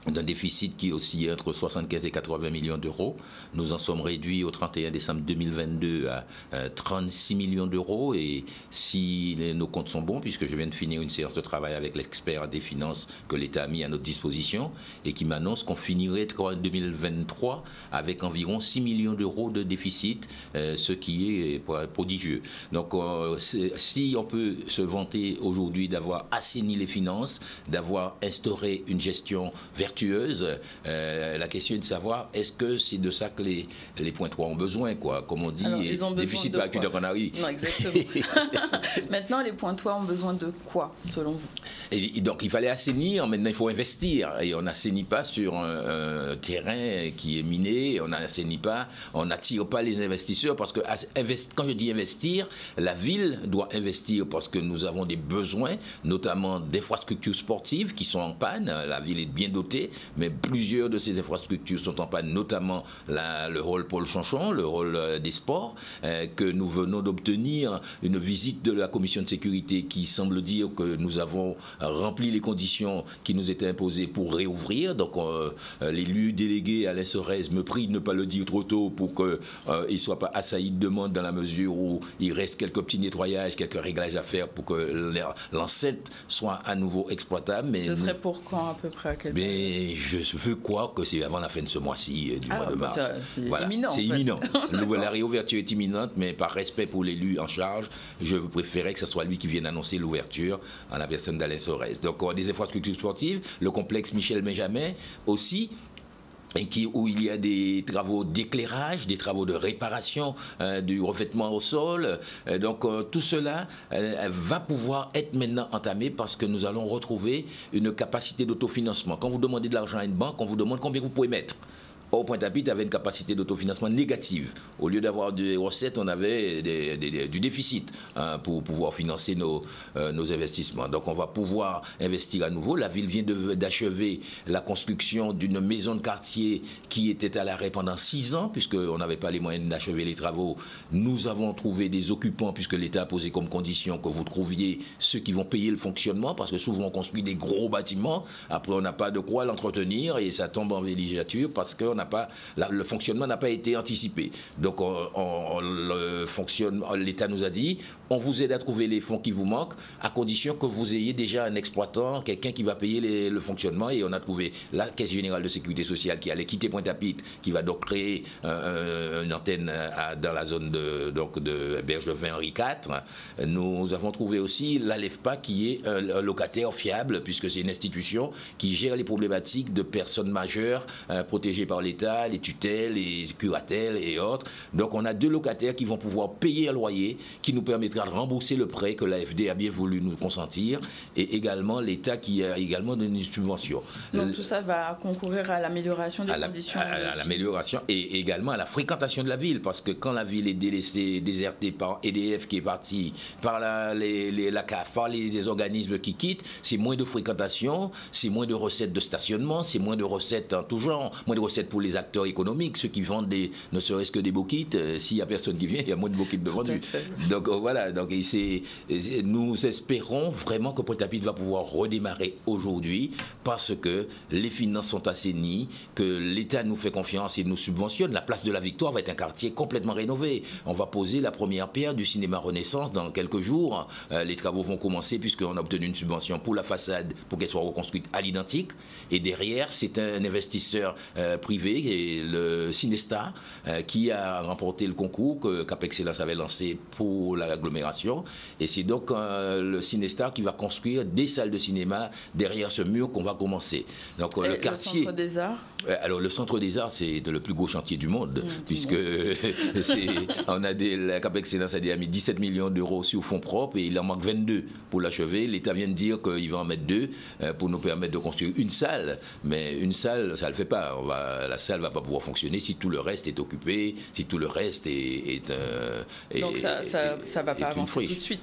d'un déficit qui oscille entre 75 et 80 millions d'euros. Nous en sommes réduits au 31 décembre 2022 à 36 millions d'euros. Et si nos comptes sont bons, puisque je viens de finir une séance de travail avec l'expert des finances que l'État a mis à notre disposition et qui m'annonce qu'on finirait 2023 avec environ 6 millions d'euros de déficit, ce qui est prodigieux. Donc si on peut se vanter aujourd'hui d'avoir assaini les finances, d'avoir instauré une gestion vertueuse, vertueuse. La question est de savoir, est-ce que c'est de ça que les Pointois ont besoin, quoi, comme on dit,
alors, ils ont
déficit
de
de Canaries.
Non, exactement. Maintenant, les Pointois ont besoin de quoi, selon vous?
Et donc, il fallait assainir, maintenant il faut investir. Et on n'assainit pas sur un terrain qui est miné, on n'assainit pas, on n'attire pas les investisseurs, parce que quand je dis investir, la ville doit investir parce que nous avons des besoins, notamment d'infrastructures sportives qui sont en panne. La ville est bien dotée, mais plusieurs de ces infrastructures sont en panne, notamment le rôle Paul Chanchon, le rôle des sports, que nous venons d'obtenir une visite de la commission de sécurité qui semble dire que nous avons rempli les conditions qui nous étaient imposées pour réouvrir. Donc l'élu délégué Alain Sorez me prie de ne pas le dire trop tôt pour qu'il ne soit pas assailli de demandes, dans la mesure où il reste quelques petits nettoyages, quelques réglages à faire pour que l'enceinte soit à nouveau exploitable. Mais
ce serait pour quand à peu près, à quel moment?
Mais je veux croire que c'est avant la fin de ce mois-ci, du mois de mars.
C'est imminent.
C'est imminent. La réouverture est imminente, mais par respect pour l'élu en charge, je préférais que ce soit lui qui vienne annoncer l'ouverture en la personne d'Alain Sorez. Donc on a des infrastructures sportives, le complexe Michel Benjamin aussi, où il y a des travaux d'éclairage, des travaux de réparation du revêtement au sol. Donc tout cela va pouvoir être maintenant entamé parce que nous allons retrouver une capacité d'autofinancement. Quand vous demandez de l'argent à une banque, on vous demande combien vous pouvez mettre. Or, Pointe-à-Pitre avait une capacité d'autofinancement négative. Au lieu d'avoir des recettes, on avait du déficit pour pouvoir financer nos investissements. Donc, on va pouvoir investir à nouveau. La ville vient d'achever la construction d'une maison de quartier qui était à l'arrêt pendant 6 ans, puisqu'on n'avait pas les moyens d'achever les travaux. Nous avons trouvé des occupants, puisque l'État a posé comme condition que vous trouviez ceux qui vont payer le fonctionnement, parce que souvent on construit des gros bâtiments, après on n'a pas de quoi l'entretenir et ça tombe en villégiature parce que le fonctionnement n'a pas été anticipé. Donc l'État nous a dit, on vous aide à trouver les fonds qui vous manquent, à condition que vous ayez déjà un exploitant, quelqu'un qui va payer le fonctionnement. Et on a trouvé la Caisse générale de sécurité sociale qui allait quitter Pointe-à-Pitre, qui va donc créer une antenne dans la zone de Bergevin Henri IV. Nous avons trouvé aussi l'ALEFPA qui est un locataire fiable, puisque c'est une institution qui gère les problématiques de personnes majeures protégées par l'État, les tutelles, les curatelles et autres. Donc on a 2 locataires qui vont pouvoir payer un loyer qui nous permettra de rembourser le prêt que l'AFD a bien voulu nous consentir, et également l'État qui a également donné une subvention.
Donc tout ça va concourir à l'amélioration des conditions.
À l'amélioration et également à la fréquentation de la ville, parce que quand la ville est délaissée, désertée par EDF qui est parti, par la CAF, par les organismes qui quittent, c'est moins de fréquentation, c'est moins de recettes de stationnement, c'est moins de recettes en tout genre, moins de recettes pour les acteurs économiques, ceux qui vendent ne serait-ce que des bokits. S'il n'y a personne qui vient, il y a moins de bokits de vendus. Donc voilà, donc, nous espérons vraiment que Pointe-à-Pitre va pouvoir redémarrer aujourd'hui parce que les finances sont assainies, que l'État nous fait confiance et nous subventionne. La place de la Victoire va être un quartier complètement rénové. On va poser la première pierre du cinéma Renaissance dans quelques jours. Les travaux vont commencer puisqu'on a obtenu une subvention pour la façade pour qu'elle soit reconstruite à l'identique. Et derrière, c'est un investisseur privé, et le Cinestar, qui a remporté le concours que Cap Excellence avait lancé pour l'agglomération. Et c'est donc le Cinestar qui va construire des salles de cinéma derrière ce mur qu'on va commencer. Donc le quartier.
Le Centre des Arts.
Alors le Centre des Arts, c'est le plus gros chantier du monde, puisque la Cap Excellence a mis 17 millions d'euros sur fonds propres et il en manque 22 pour l'achever. L'État vient de dire qu'il va en mettre 2 pour nous permettre de construire une salle, mais une salle, ça ne le fait pas. La salle ne va pas pouvoir fonctionner si tout le reste est occupé, si tout le reste est
donc ça ne va pas avancer tout de suite,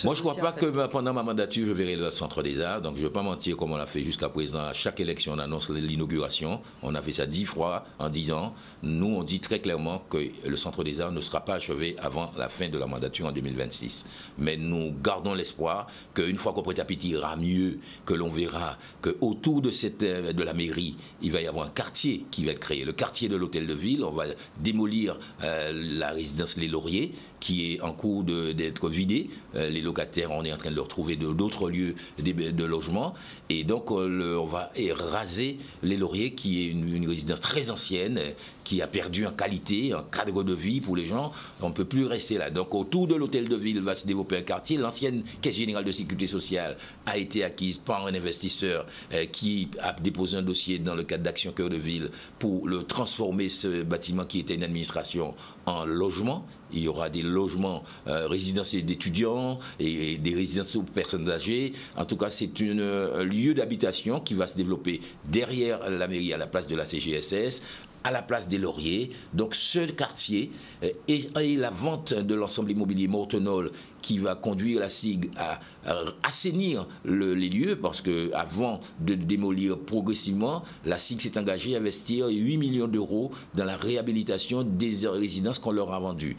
Moi, je ne crois pas que pendant ma mandature, je verrai le Centre des Arts. Donc, je ne vais pas mentir comme on l'a fait jusqu'à présent. À chaque élection, on annonce l'inauguration. On a fait ça 10 fois en 10 ans. Nous, on dit très clairement que le Centre des Arts ne sera pas achevé avant la fin de la mandature en 2026. Mais nous gardons l'espoir qu'une fois qu'au Pointe-à-Pitre ira mieux, que l'on verra qu'autour de la mairie, il va y avoir un quartier qui va être créé. Le quartier de l'Hôtel de Ville, on va démolir la résidence Les Lauriers, qui est en cours d'être vidée. Les locataires, on est en train de leur trouver d'autres lieux de logement. Et donc, on va raser Les Lauriers, qui est une résidence très ancienne, qui a perdu en qualité, en cadre de vie pour les gens. On ne peut plus rester là. Donc, autour de l'Hôtel de Ville va se développer un quartier. L'ancienne Caisse générale de sécurité sociale a été acquise par un investisseur qui a déposé un dossier dans le cadre d'Action Cœur de Ville pour le transformer, ce bâtiment qui était une administration, en logement. Il y aura des logements résidentiels d'étudiants et des résidences aux personnes âgées. En tout cas, c'est un lieu d'habitation qui va se développer derrière la mairie, à la place de la CGSS, à la place des Lauriers. Donc ce quartier et la vente de l'ensemble immobilier Mortenol qui va conduire la SIG à assainir les lieux, parce qu'avant de démolir progressivement, la SIG s'est engagée à investir 8 millions d'euros dans la réhabilitation des résidences qu'on leur a vendues.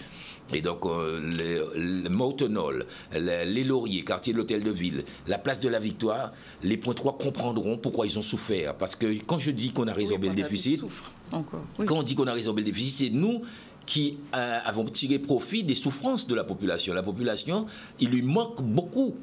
Et donc, le Mortenol, les Lauriers, quartier de l'Hôtel de Ville, la place de la Victoire, les points 3 comprendront pourquoi ils ont souffert. Parce que quand je dis qu'on a résorbé le déficit, quand on dit qu'on a résorbé le déficit, c'est nous qui avons tiré profit des souffrances de la population. La population, il lui manque beaucoup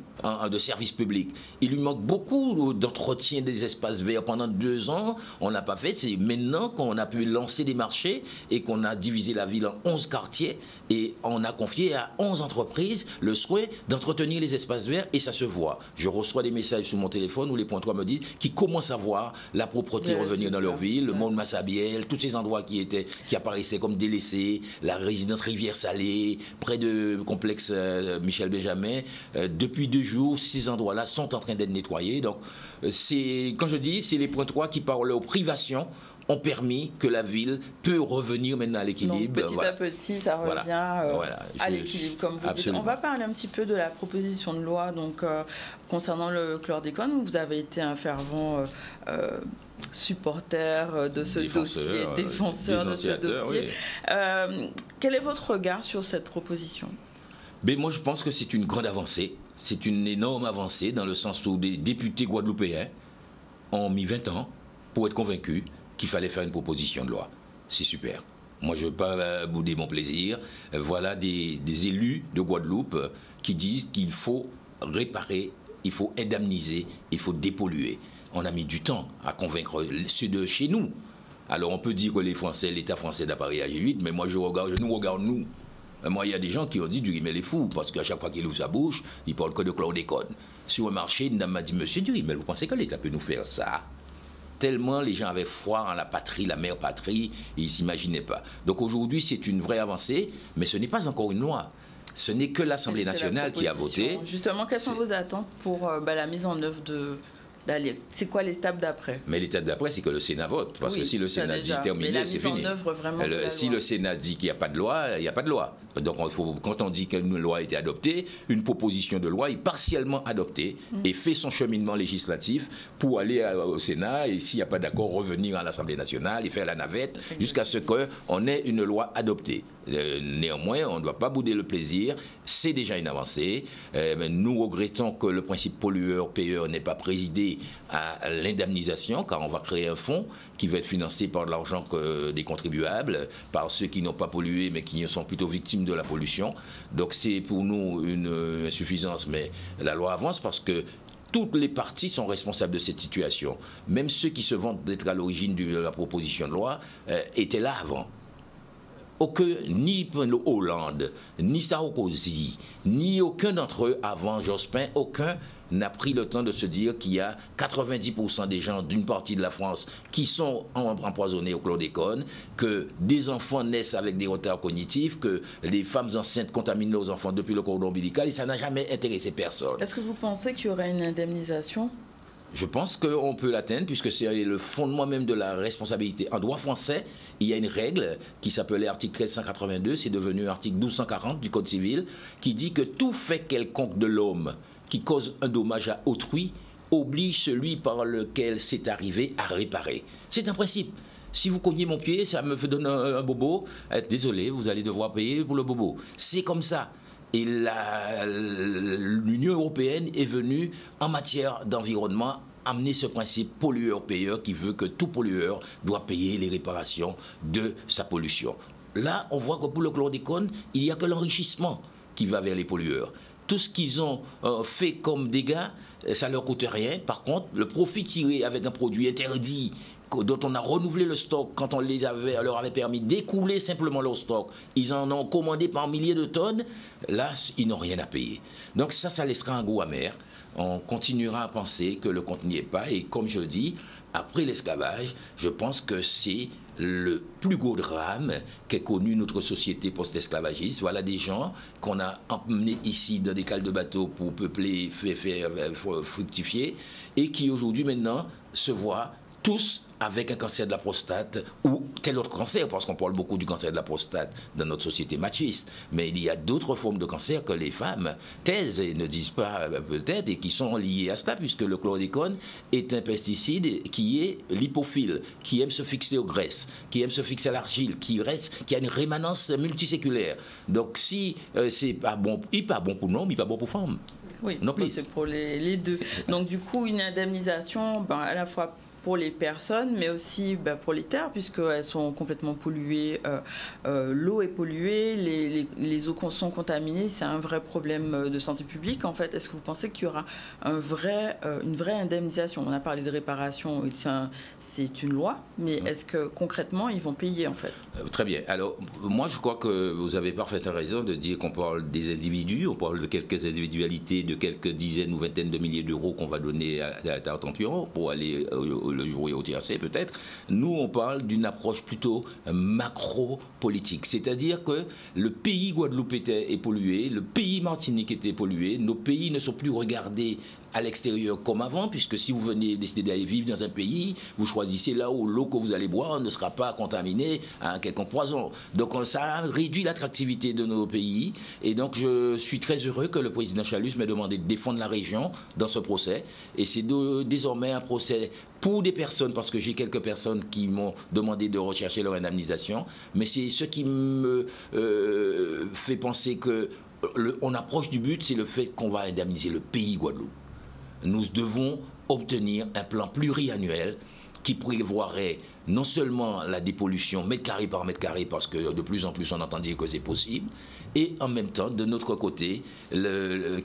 de services publics. Il lui manque beaucoup d'entretien des espaces verts. Pendant 2 ans, on n'a pas fait. C'est maintenant qu'on a pu lancer des marchés et qu'on a divisé la ville en 11 quartiers et on a confié à 11 entreprises le souhait d'entretenir les espaces verts et ça se voit. Je reçois des messages sur mon téléphone où les points 3 me disent qu'ils commencent à voir la propreté revenir dans leur ville, le monde Massabielle, tous ces endroits qui apparaissaient comme délaissés, la résidence Rivière-Salée, près de complexe Michel Benjamin. Depuis 2 jours, ces endroits-là sont en train d'être nettoyés. Donc, quand je dis, c'est les points 3 qui, par leur privation, ont permis que la ville peut revenir maintenant à l'équilibre.
Petit à petit, ça revient à l'équilibre, comme vous dites. On va parler un petit peu de la proposition de loi donc, concernant le chlordécone. Vous avez été un fervent supporter de ce dossier, défenseur de ce dossier. Oui. Quel est votre regard sur cette proposition ?
Moi, je pense que c'est une grande avancée. C'est une énorme avancée dans le sens où des députés guadeloupéens ont mis 20 ans pour être convaincus qu'il fallait faire une proposition de loi. C'est super. Moi, je ne veux pas bouder mon plaisir. Voilà des élus de Guadeloupe qui disent qu'il faut réparer, il faut indemniser, il faut dépolluer. On a mis du temps à convaincre ceux de chez nous. Alors, on peut dire que les Français, l'État français n'a pas réagi vite, mais moi, je nous regarde nous. Moi, il y a des gens qui ont dit Durimel est fou, parce qu'à chaque fois qu'il ouvre sa bouche, il parle que de chlordécone. Sur un marché, une dame m'a dit, monsieur Durimel, vous pensez que l'État peut nous faire ça ? Tellement les gens avaient foi en la patrie, la mère patrie, ils ne s'imaginaient pas. Donc aujourd'hui, c'est une vraie avancée, mais ce n'est pas encore une loi. Ce n'est que l'Assemblée nationale qui a voté.
Justement, quelles sont vos attentes pour la mise en œuvre c'est quoi l'étape d'après?
Mais l'étape d'après, c'est que le Sénat vote. Parce que si le Sénat dit terminé, c'est fini. Si le Sénat dit qu'il n'y a pas de loi, il n'y a pas de loi. Donc quand on dit qu'une loi a été adoptée, une proposition de loi est partiellement adoptée et fait son cheminement législatif pour aller au Sénat et s'il n'y a pas d'accord, revenir à l'Assemblée nationale et faire la navette jusqu'à ce qu'on ait une loi adoptée. Néanmoins, on ne doit pas bouder le plaisir. C'est déjà une avancée. Nous regrettons que le principe pollueur-payeur n'ait pas présidé à l'indemnisation, car on va créer un fonds qui va être financé par de l'argent des contribuables, par ceux qui n'ont pas pollué, mais qui sont plutôt victimes de la pollution. Donc c'est pour nous une insuffisance, mais la loi avance parce que toutes les parties sont responsables de cette situation. Même ceux qui se vantent d'être à l'origine de la proposition de loi étaient là avant. Ni Hollande, ni Sarkozy, ni aucun d'entre eux avant Jospin, aucun n'a pris le temps de se dire qu'il y a 90% des gens d'une partie de la France qui sont empoisonnés au chlordécone, que des enfants naissent avec des retards cognitifs, que les femmes enceintes contaminent leurs enfants depuis le cordon ombilical et ça n'a jamais intéressé personne.
Est-ce que vous pensez qu'il y aurait une indemnisation ?
Je pense qu'on peut l'atteindre puisque c'est le fondement même de la responsabilité. En droit français, il y a une règle qui s'appelait article 1382, c'est devenu article 1240 du Code civil, qui dit que tout fait quelconque de l'homme qui cause un dommage à autrui oblige celui par lequel c'est arrivé à réparer. C'est un principe. Si vous cognez mon pied, ça me fait donner un bobo, désolé, vous allez devoir payer pour le bobo. C'est comme ça. Et l'Union européenne est venue, en matière d'environnement, amener ce principe pollueur-payeur qui veut que tout pollueur doit payer les réparations de sa pollution. Là, on voit que pour le chlordécone, il n'y a que l'enrichissement qui va vers les pollueurs. Tout ce qu'ils ont fait comme dégâts, ça ne leur coûte rien. Par contre, le profit tiré avec un produit interdit, dont on a renouvelé le stock quand on leur avait permis d'écouler simplement leur stock, ils en ont commandé par milliers de tonnes, là, ils n'ont rien à payer. Donc ça laissera un goût amer. On continuera à penser que le compte n'y est pas. Et comme je le dis, après l'esclavage, je pense que c'est le plus gros drame qu'ait connu notre société post-esclavagiste. Voilà des gens qu'on a emmenés ici dans des cales de bateaux pour peupler, faire fructifier, et qui aujourd'hui maintenant se voient tous avec un cancer de la prostate ou tel autre cancer, parce qu'on parle beaucoup du cancer de la prostate dans notre société machiste, mais il y a d'autres formes de cancer que les femmes taisent et ne disent pas peut-être, et qui sont liées à cela, puisque le chlordécone est un pesticide qui est lipophile, qui aime se fixer aux graisses, qui aime se fixer à l'argile, qui a une rémanence multiséculaire. Donc si c'est pas bon, il n'est pas bon pour l'homme, il n'est pas bon pour femme.
Oui, c'est pour les deux. Donc du coup, une indemnisation, à la fois pour les personnes, mais aussi pour les terres, puisqu'elles sont complètement polluées. L'eau est polluée, les eaux sont contaminées. C'est un vrai problème de santé publique, en fait. Est-ce que vous pensez qu'il y aura une vraie indemnisation? On a parlé de réparation, c'est une loi, mais est-ce que concrètement, ils vont payer, en fait?
Très bien. Alors, moi, je crois que vous avez parfaitement raison de dire qu'on parle des individus, on parle de quelques individualités, de quelques dizaines ou vingtaines de milliers d'euros qu'on va donner à Tartampion pour aller le jouer au TRC peut-être. Nous, on parle d'une approche plutôt macro-politique. C'est-à-dire que le pays Guadeloupe est pollué, le pays Martinique était pollué, nos pays ne sont plus regardés à l'extérieur comme avant, puisque si vous venez décider d'aller vivre dans un pays, vous choisissez là où l'eau que vous allez boire ne sera pas contaminée à quelconque poison. Donc ça réduit l'attractivité de nos pays, et donc je suis très heureux que le président Chalus m'ait demandé de défendre la région dans ce procès, et c'est désormais un procès pour des personnes, parce que j'ai quelques personnes qui m'ont demandé de rechercher leur indemnisation, mais c'est ce qui me fait penser que on approche du but, c'est le fait qu'on va indemniser le pays Guadeloupe. Nous devons obtenir un plan pluriannuel qui prévoirait non seulement la dépollution mètre carré par mètre carré, parce que de plus en plus on entend dire que c'est possible, et en même temps, de notre côté,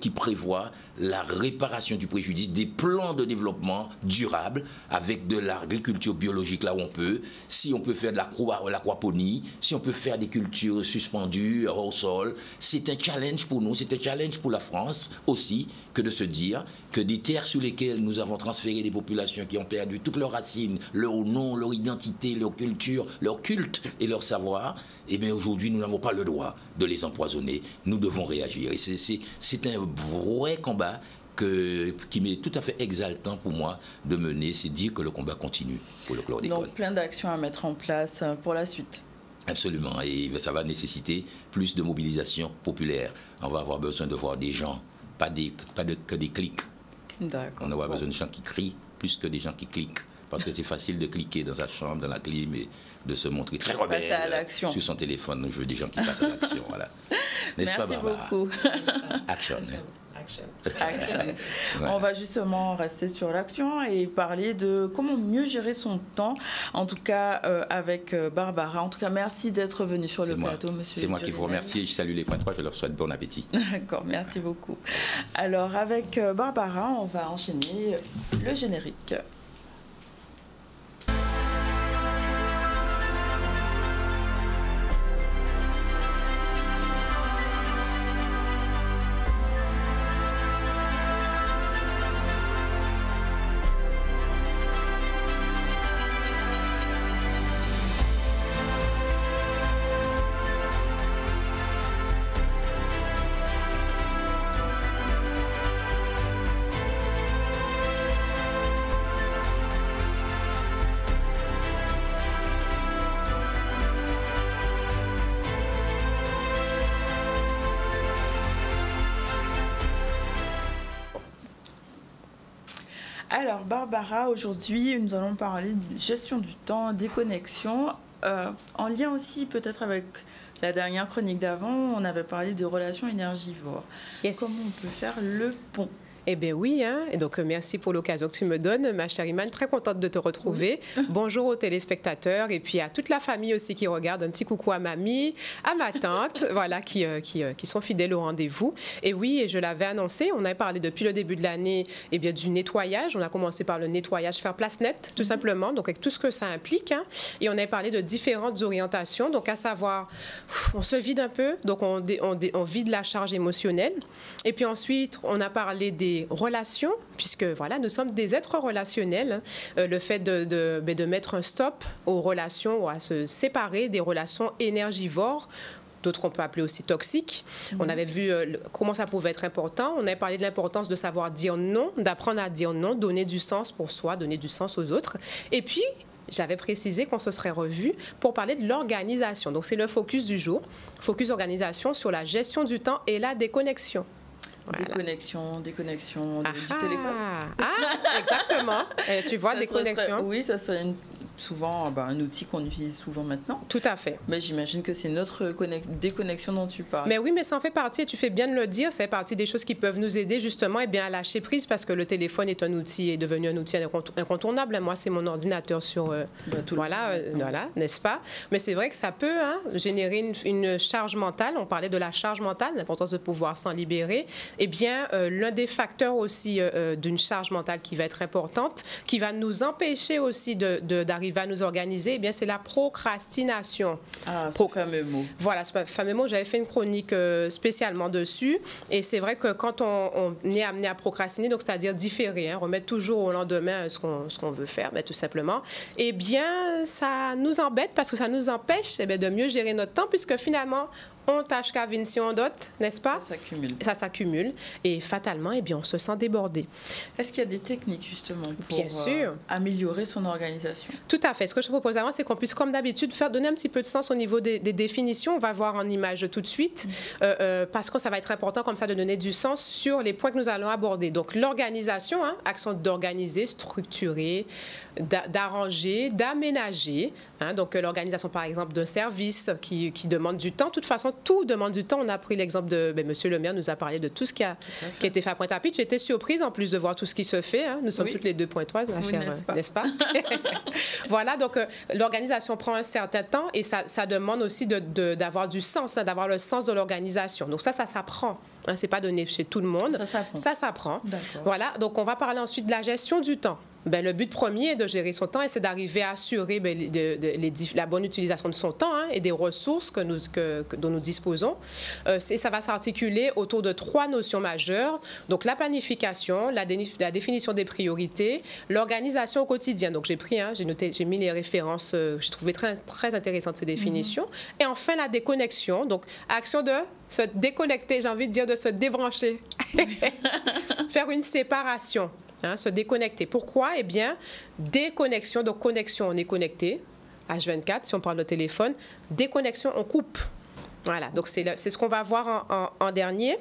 qui prévoit la réparation du préjudice, des plans de développement durable avec de l'agriculture biologique là où on peut, si on peut faire de l'aquaponie, si on peut faire des cultures suspendues au sol. C'est un challenge pour nous, c'est un challenge pour la France aussi, que de se dire que des terres sur lesquelles nous avons transféré des populations qui ont perdu toutes leurs racines, leur nom, leur identité, leur culture, leur culte et leur savoir, et bien aujourd'hui nous n'avons pas le droit de les empoisonner. Nous devons réagir. Et c'est un vrai combat qui m'est tout à fait exaltant pour moi de mener, c'est dire que le combat continue pour le chlordécone.
Donc plein d'actions à mettre en place pour la suite.
Absolument, et ça va nécessiter plus de mobilisation populaire. On va avoir besoin de voir des gens, pas que des clics.
D'accord.
On va avoir besoin de gens qui crient plus que des gens qui cliquent. Parce que c'est facile de cliquer dans sa chambre, dans la clim, et de se montrer très rebelle sur son téléphone. Je veux des gens qui passent à l'action. Voilà. N'est-ce pas, Barbara?
Merci beaucoup.
Action.
Action. On va justement rester sur l'action et parler de comment mieux gérer son temps, en tout cas avec Barbara. En tout cas, merci d'être venu sur le plateau, monsieur.
C'est moi qui vous remercie. Je salue les points 3, je leur souhaite bon appétit.
D'accord, merci beaucoup. Alors, avec Barbara, on va enchaîner le générique. Alors Barbara, aujourd'hui nous allons parler de gestion du temps, déconnexion, en lien aussi peut-être avec la dernière chronique d'avant, on avait parlé des relations énergivores.
Yes.
Comment on peut faire le pont?
Eh bien oui, hein? Et donc merci pour l'occasion que tu me donnes, ma chère Imane. Très contente de te retrouver. Oui. Bonjour aux téléspectateurs et puis à toute la famille aussi qui regarde. Un petit coucou à mamie, à ma tante, voilà, qui sont fidèles au rendez-vous. Et oui, je l'avais annoncé, on a parlé depuis le début de l'année du nettoyage. On a commencé par le nettoyage faire place nette, tout simplement, donc avec tout ce que ça implique. Hein? Et on a parlé de différentes orientations, donc à savoir, on se vide un peu, donc on vide la charge émotionnelle. Et puis ensuite, on a parlé des relations, puisque voilà, nous sommes des êtres relationnels. Le fait de mettre un stop aux relations, ou à se séparer des relations énergivores, d'autres on peut appeler aussi toxiques. On avait vu comment ça pouvait être important. On avait parlé de l'importance de savoir dire non, d'apprendre à dire non, donner du sens pour soi, donner du sens aux autres. Et puis, j'avais précisé qu'on se serait revu pour parler de l'organisation. Donc, c'est le focus du jour. Focus organisation sur la gestion du temps et la déconnexion.
Voilà. Déconnexion du téléphone.
Exactement. Tu vois, déconnexion.
Oui, ça serait souvent un outil qu'on utilise souvent maintenant.
Tout à fait.
Mais j'imagine que c'est notre déconnexion dont tu parles.
Mais oui, mais ça en fait partie, et tu fais bien de le dire, ça fait partie des choses qui peuvent nous aider justement à lâcher prise, parce que le téléphone est devenu un outil incontournable. Moi, c'est mon ordinateur sur... voilà, n'est-ce pas? Mais c'est vrai que ça peut générer une charge mentale. On parlait de la charge mentale, l'importance de pouvoir s'en libérer. Eh bien, l'un des facteurs aussi d'une charge mentale qui va être importante, qui va nous empêcher aussi d'arriver à nous organiser, eh bien, c'est la procrastination.
Ah, ce fameux mot.
Voilà, ce fameux mot, j'avais fait une chronique spécialement dessus. Et c'est vrai que quand on est amené à procrastiner, donc c'est-à-dire différer, remettre toujours au lendemain ce qu'on veut faire, tout simplement, eh bien, ça nous embête parce que ça nous empêche de mieux gérer notre temps, puisque finalement, on tâche qu'à venir si on dote, n'est-ce pas? Ça s'accumule. Et fatalement, eh bien, on se sent débordé.
Est-ce qu'il y a des techniques, justement, pour
bien sûr,
améliorer son organisation?
Tout à fait. Ce que je propose avant, c'est qu'on puisse, comme d'habitude, donner un petit peu de sens au niveau des définitions. On va voir en image tout de suite, parce que ça va être important comme ça de donner du sens sur les points que nous allons aborder. Donc, l'organisation, action d'organiser, structurer, d'arranger, d'aménager. Donc, l'organisation, par exemple, d'un service qui demande du temps. De toute façon, tout demande du temps. On a pris l'exemple de... Monsieur le maire nous a parlé de tout ce qui a été fait à Pointe-à-Pitre. J'ai été surprise, en plus, de voir tout ce qui se fait. Nous sommes toutes les deux pointoises, ma chère, n'est-ce pas? Voilà, donc l'organisation prend un certain temps et ça demande aussi d'avoir du sens, d'avoir le sens de l'organisation. Donc ça s'apprend. C'est pas donné chez tout le monde. Ça s'apprend. Voilà, donc on va parler ensuite de la gestion du temps. Le but premier est de gérer son temps et c'est d'arriver à assurer la bonne utilisation de son temps et des ressources dont nous disposons. Et ça va s'articuler autour de 3 notions majeures. Donc, la planification, la définition des priorités, l'organisation au quotidien. Donc, j'ai mis les références, j'ai trouvé très, très intéressantes ces définitions. Et enfin, la déconnexion. Donc, action de se déconnecter, j'ai envie de dire de se débrancher. Faire une séparation. Se déconnecter. Pourquoi? Eh bien, déconnexion. Donc, connexion, on est connecté. H24, si on parle de téléphone. Déconnexion, on coupe. Voilà. Donc, c'est ce qu'on va voir en dernier.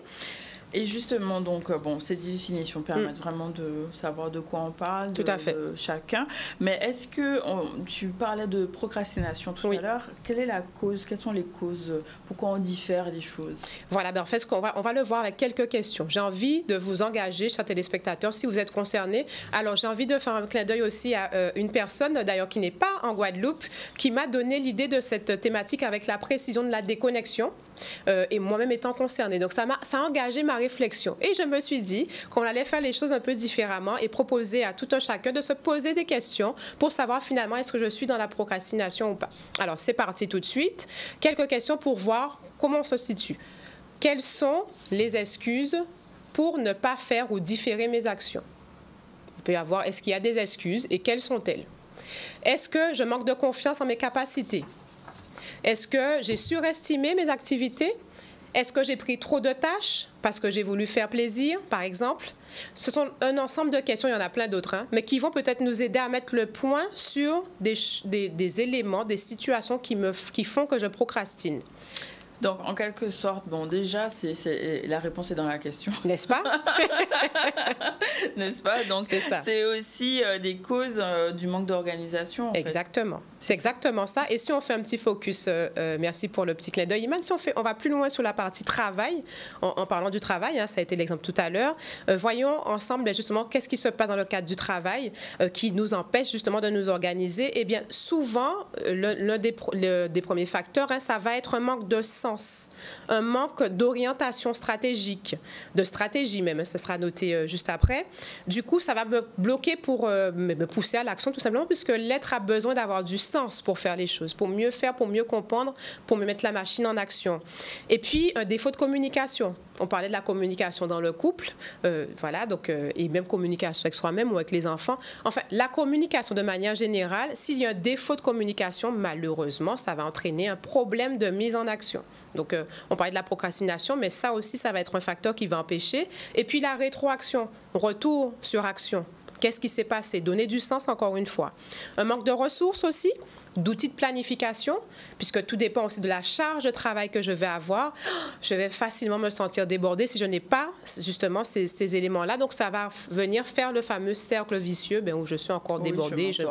Et justement, donc, ces définitions permettent vraiment de savoir de quoi on parle,
tout à fait.
De chacun. Mais est-ce que, tu parlais de procrastination tout à l'heure, quelle est la cause? Quelles sont les causes? Pourquoi on diffère des choses?
Voilà, en fait, on va le voir avec quelques questions. J'ai envie de vous engager, chers téléspectateurs, si vous êtes concernés. Alors, j'ai envie de faire un clin d'œil aussi à une personne, d'ailleurs, qui n'est pas en Guadeloupe, qui m'a donné l'idée de cette thématique avec la précision de la déconnexion. Et moi-même étant concernée. Donc, ça a engagé ma réflexion. Et je me suis dit qu'on allait faire les choses un peu différemment et proposer à tout un chacun de se poser des questions pour savoir finalement est-ce que je suis dans la procrastination ou pas. Alors, c'est parti tout de suite. Quelques questions pour voir comment on se situe. Quelles sont les excuses pour ne pas faire ou différer mes actions? Il peut y avoir, est-ce qu'il y a des excuses et quelles sont-elles? Est-ce que je manque de confiance en mes capacités? Est-ce que j'ai surestimé mes activités? Est-ce que j'ai pris trop de tâches parce que j'ai voulu faire plaisir, par exemple? Ce sont un ensemble de questions, il y en a plein d'autres, mais qui vont peut-être nous aider à mettre le point sur des éléments, des situations qui font que je procrastine.
Donc, en quelque sorte, bon, déjà, la réponse est dans la question.
N'est-ce pas?
N'est-ce pas? Donc, c'est aussi des causes du manque d'organisation.
Exactement. C'est exactement ça. Et si on fait un petit focus, merci pour le petit clin d'œil, Iman, si on va plus loin sur la partie travail, en parlant du travail, hein, ça a été l'exemple tout à l'heure, voyons ensemble justement qu'est-ce qui se passe dans le cadre du travail qui nous empêche justement de nous organiser. Eh bien, souvent, l'un des premiers facteurs, hein, ça va être un manque de sens, un manque d'orientation stratégique, de stratégie même, ce sera noté juste après. Du coup, ça va me bloquer pour me pousser à l'action tout simplement puisque l'être a besoin d'avoir du sens pour faire les choses, pour mieux faire, pour mieux comprendre, pour mieux mettre la machine en action. Et puis, un défaut de communication. On parlait de la communication dans le couple, voilà, donc, et même communication avec soi-même ou avec les enfants. Enfin, la communication de manière générale, s'il y a un défaut de communication, malheureusement, ça va entraîner un problème de mise en action. Donc, on parlait de la procrastination, mais ça aussi, ça va être un facteur qui va empêcher. Et puis, la rétroaction, retour sur action. Qu'est-ce qui s'est passé? Donner du sens, encore une fois. Un manque de ressources aussi, d'outils de planification, puisque tout dépend aussi de la charge de travail que je vais avoir. Je vais facilement me sentir débordée si je n'ai pas justement ces éléments-là. Donc, ça va venir faire le fameux cercle vicieux où je suis encore débordée, je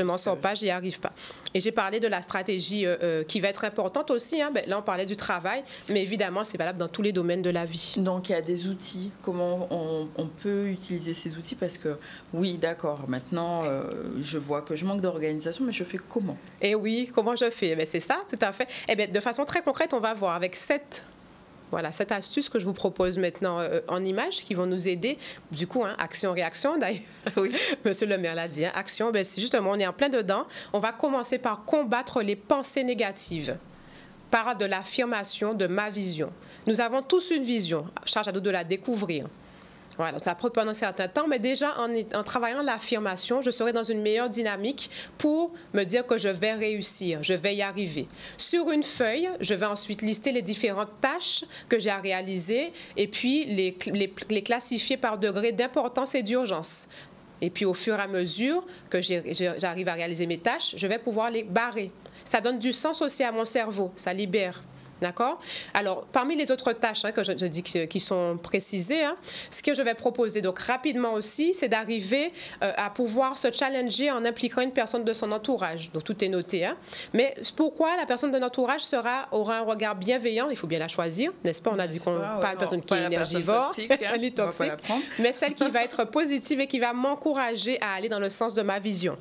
ne m'en sors pas, je n'y arrive pas. Et j'ai parlé de la stratégie qui va être importante aussi. Hein. Là, on parlait du travail, mais évidemment, c'est valable dans tous les domaines de la vie.
Donc, il y a des outils. Comment on peut utiliser ces outils? Parce que, oui, d'accord, maintenant, je vois que je manque d'organisation, mais je fais comment?
Et oui, comment je fais? C'est ça, tout à fait. Eh bien, de façon très concrète, on va voir avec cette astuce que je vous propose maintenant en images qui vont nous aider. Du coup, hein, action-réaction, d'ailleurs. Oui. Monsieur le maire l'a dit, hein, action, c'est justement, on est en plein dedans. On va commencer par combattre les pensées négatives par de l'affirmation de ma vision. Nous avons tous une vision. Charge à nous de la découvrir. Voilà, donc ça prend pendant un certain temps, mais déjà en travaillant l'affirmation, je serai dans une meilleure dynamique pour me dire que je vais réussir, je vais y arriver. Sur une feuille, je vais ensuite lister les différentes tâches que j'ai à réaliser et puis les classifier par degré d'importance et d'urgence. Et puis au fur et à mesure que j'arrive à réaliser mes tâches, je vais pouvoir les barrer. Ça donne du sens aussi à mon cerveau, ça libère. D'accord? Alors, parmi les autres tâches que je dis qui sont précisées, hein, ce que je vais proposer donc rapidement aussi, c'est d'arriver à pouvoir se challenger en impliquant une personne de son entourage. Donc, tout est noté. Hein. Mais pourquoi la personne de notre entourage aura un regard bienveillant? Il faut bien la choisir, n'est-ce pas? On a dit qu'on pas une personne qui est énergivore, elle est toxique, mais celle qui va être positive et qui va m'encourager à aller dans le sens de ma vision.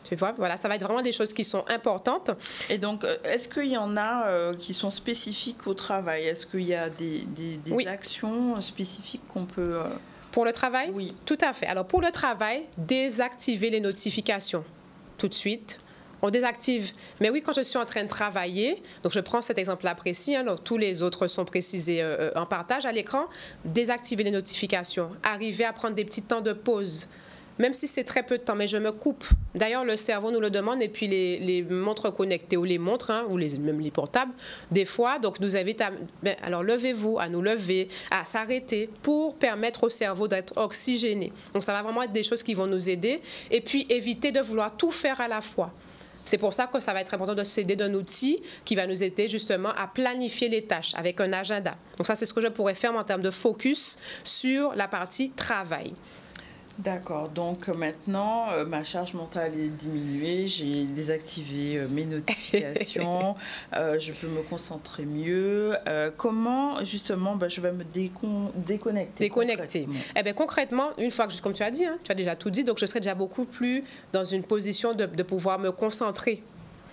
Tu vois, voilà, ça va être vraiment des choses qui sont importantes.
Et donc, est-ce qu'il y en a qui sont spécifiques au travail? Est-ce qu'il y a des actions spécifiques qu'on peut...
Pour le travail?
Oui.
Tout à fait. Alors, pour le travail, désactiver les notifications tout de suite. On désactive. Mais oui, quand je suis en train de travailler, donc je prends cet exemple-là précis, hein, donc tous les autres sont précisés en partage à l'écran, désactiver les notifications, arriver à prendre des petits temps de pause. Même si c'est très peu de temps, mais je me coupe. D'ailleurs, le cerveau nous le demande, et puis les montres connectées ou les montres, hein, ou même les portables, des fois, donc nous invitent à... alors, levez-vous, à nous lever, à s'arrêter pour permettre au cerveau d'être oxygéné. Donc, ça va vraiment être des choses qui vont nous aider. Et puis, éviter de vouloir tout faire à la fois. C'est pour ça que ça va être important de s'aider d'un outil qui va nous aider justement à planifier les tâches avec un agenda. Donc, ça, c'est ce que je pourrais faire en termes de focus sur la partie travail.
D'accord, donc maintenant, ma charge mentale est diminuée, j'ai désactivé mes notifications, je peux me concentrer mieux. Comment, justement, je vais me déconnecter?
Déconnecter. Eh bien, concrètement, une fois que, comme tu as dit, hein, tu as déjà tout dit, donc je serai déjà beaucoup plus dans une position de pouvoir me concentrer.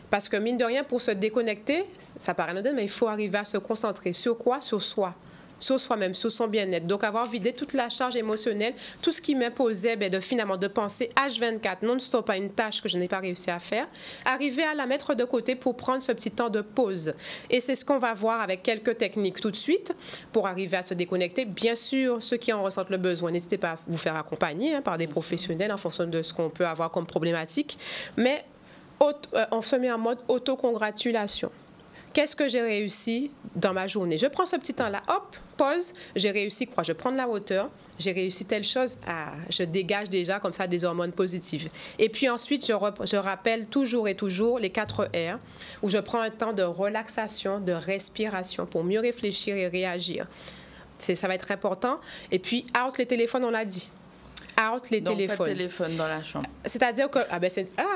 Parce que, mine de rien, pour se déconnecter, ça paraît anodin, mais il faut arriver à se concentrer. Sur quoi? Sur soi. Sur soi-même, sur son bien-être. Donc, avoir vidé toute la charge émotionnelle, tout ce qui m'imposait finalement de penser H24 non-stop à une tâche que je n'ai pas réussi à faire, arriver à la mettre de côté pour prendre ce petit temps de pause. Et c'est ce qu'on va voir avec quelques techniques tout de suite pour arriver à se déconnecter. Bien sûr, ceux qui en ressentent le besoin, n'hésitez pas à vous faire accompagner par des professionnels en fonction de ce qu'on peut avoir comme problématique. Mais on se met en mode autocongratulation. qu'est-ce que j'ai réussi dans ma journée? Je prends ce petit temps-là, hop, pause, j'ai réussi quoi? Je prends de la hauteur, j'ai réussi telle chose, je dégage déjà comme ça des hormones positives. Et puis ensuite, je rappelle toujours et toujours les 4 R, où je prends un temps de relaxation, de respiration pour mieux réfléchir et réagir. Ça va être important. Et puis, out les téléphones, on l'a dit. Out les téléphones.
Pas de téléphone dans la chambre.
C'est-à-dire que... elle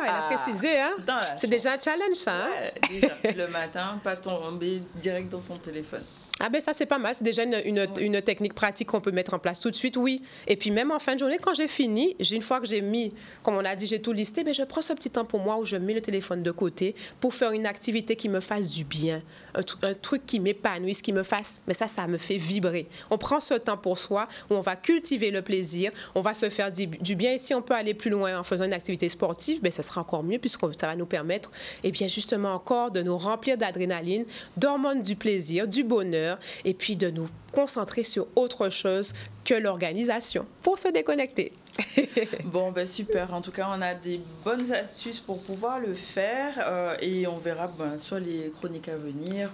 a précisé, hein? C'est déjà un challenge, ça, hein?
Ouais, déjà, le matin, pas tomber direct dans son téléphone.
Ah ben ça, c'est pas mal. C'est déjà une technique pratique qu'on peut mettre en place tout de suite, oui. Et puis même en fin de journée, quand j'ai fini, une fois que j'ai mis, comme on a dit, j'ai tout listé, mais je prends ce petit temps pour moi où je mets le téléphone de côté pour faire une activité qui me fasse du bien, un truc qui m'épanouisse, qui me fasse... Mais ça me fait vibrer. On prend ce temps pour soi où on va cultiver le plaisir, on va se faire du bien. Et si on peut aller plus loin en faisant une activité sportive, ben ça sera encore mieux puisque ça va nous permettre, eh bien justement encore de nous remplir d'adrénaline, d'hormones du plaisir, du bonheur, et puis de nous concentrer sur autre chose que l'organisation pour se déconnecter.
Bon, ben super. En tout cas, on a des bonnes astuces pour pouvoir le faire et on verra sur les chroniques à venir.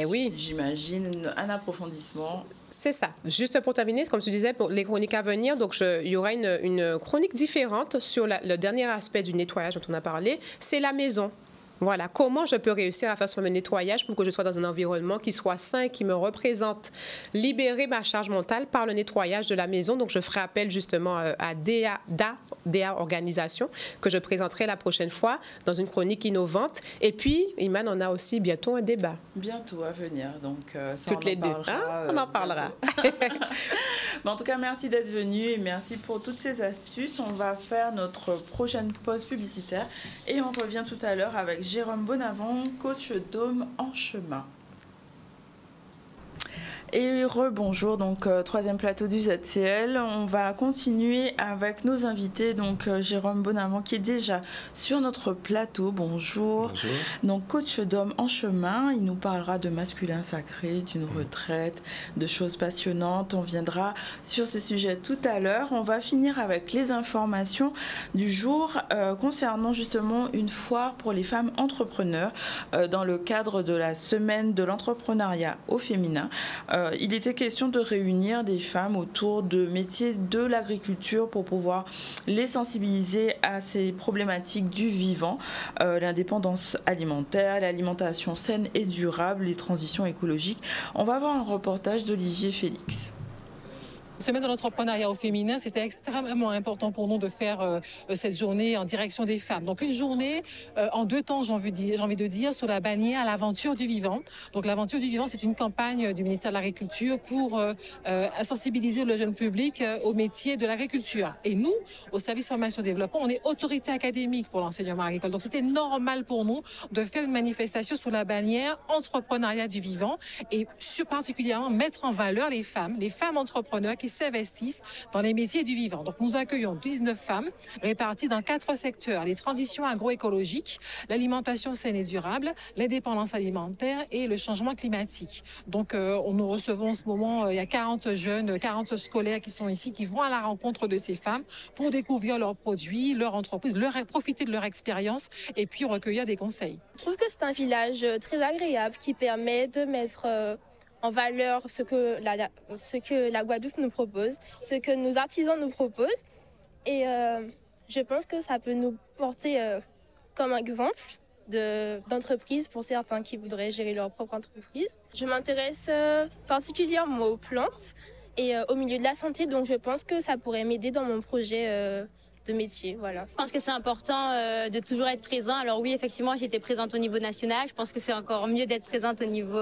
Oui.
J'imagine un approfondissement.
C'est ça. Juste pour terminer, comme tu disais, pour les chroniques à venir, donc il y aura une chronique différente sur le dernier aspect du nettoyage dont on a parlé, c'est la maison. Voilà, comment je peux réussir à faire ce nettoyage pour que je sois dans un environnement qui soit sain, qui me représente. Libérer ma charge mentale par le nettoyage de la maison. Donc, je ferai appel justement à DA Organisation, que je présenterai la prochaine fois dans une chronique innovante. Et puis, Iman, on a aussi bientôt un débat.
Bientôt à venir, donc ça,
toutes les deux. On en parlera.
Mais en tout cas, merci d'être venu et merci pour toutes ces astuces. On va faire notre prochaine pause publicitaire et on revient tout à l'heure avec Jérôme Bonavent, coach Dôme en chemin. Et rebonjour, donc troisième plateau du ZCL. On va continuer avec nos invités, donc Jérôme Bonavent qui est déjà sur notre plateau. Bonjour.
Bonjour.
Donc coach d'homme en chemin, il nous parlera de masculin sacré, d'une retraite, de choses passionnantes. On viendra sur ce sujet tout à l'heure. On va finir avec les informations du jour concernant justement une foire pour les femmes entrepreneurs dans le cadre de la semaine de l'entrepreneuriat au féminin. Il était question de réunir des femmes autour de métiers de l'agriculture pour pouvoir les sensibiliser à ces problématiques du vivant, l'indépendance alimentaire, l'alimentation saine et durable, les transitions écologiques. On va voir un reportage d'Olivier Félix.
Semaine de l'entrepreneuriat au féminin, c'était extrêmement important pour nous de faire cette journée en direction des femmes. Donc une journée en 2 temps, j'ai envie de dire, sur la bannière l'aventure du vivant. Donc l'aventure du vivant, c'est une campagne du ministère de l'Agriculture pour sensibiliser le jeune public au métier de l'agriculture. Et nous, au service formation développement, on est autorité académique pour l'enseignement agricole. Donc c'était normal pour nous de faire une manifestation sous la bannière entrepreneuriat du vivant et particulièrement mettre en valeur les femmes entrepreneurs qui s'investissent dans les métiers du vivant. Donc nous accueillons 19 femmes réparties dans 4 secteurs: les transitions agroécologiques, l'alimentation saine et durable, l'indépendance alimentaire et le changement climatique. Donc nous recevons en ce moment, il y a 40 jeunes, 40 scolaires qui sont ici, qui vont à la rencontre de ces femmes pour découvrir leurs produits, leur entreprise, profiter de leur expérience et puis recueillir des conseils.
Je trouve que c'est un village très agréable qui permet de mettre en valeur ce que la Guadeloupe nous propose, ce que nos artisans nous proposent. Et je pense que ça peut nous porter comme exemple d'entreprise pour certains qui voudraient gérer leur propre entreprise. Je m'intéresse particulièrement aux plantes et au milieu de la santé, donc je pense que ça pourrait m'aider dans mon projet de métier, voilà.
Je pense que c'est important de toujours être présent. Alors oui, effectivement, j'étais présente au niveau national. Je pense que c'est encore mieux d'être présente au niveau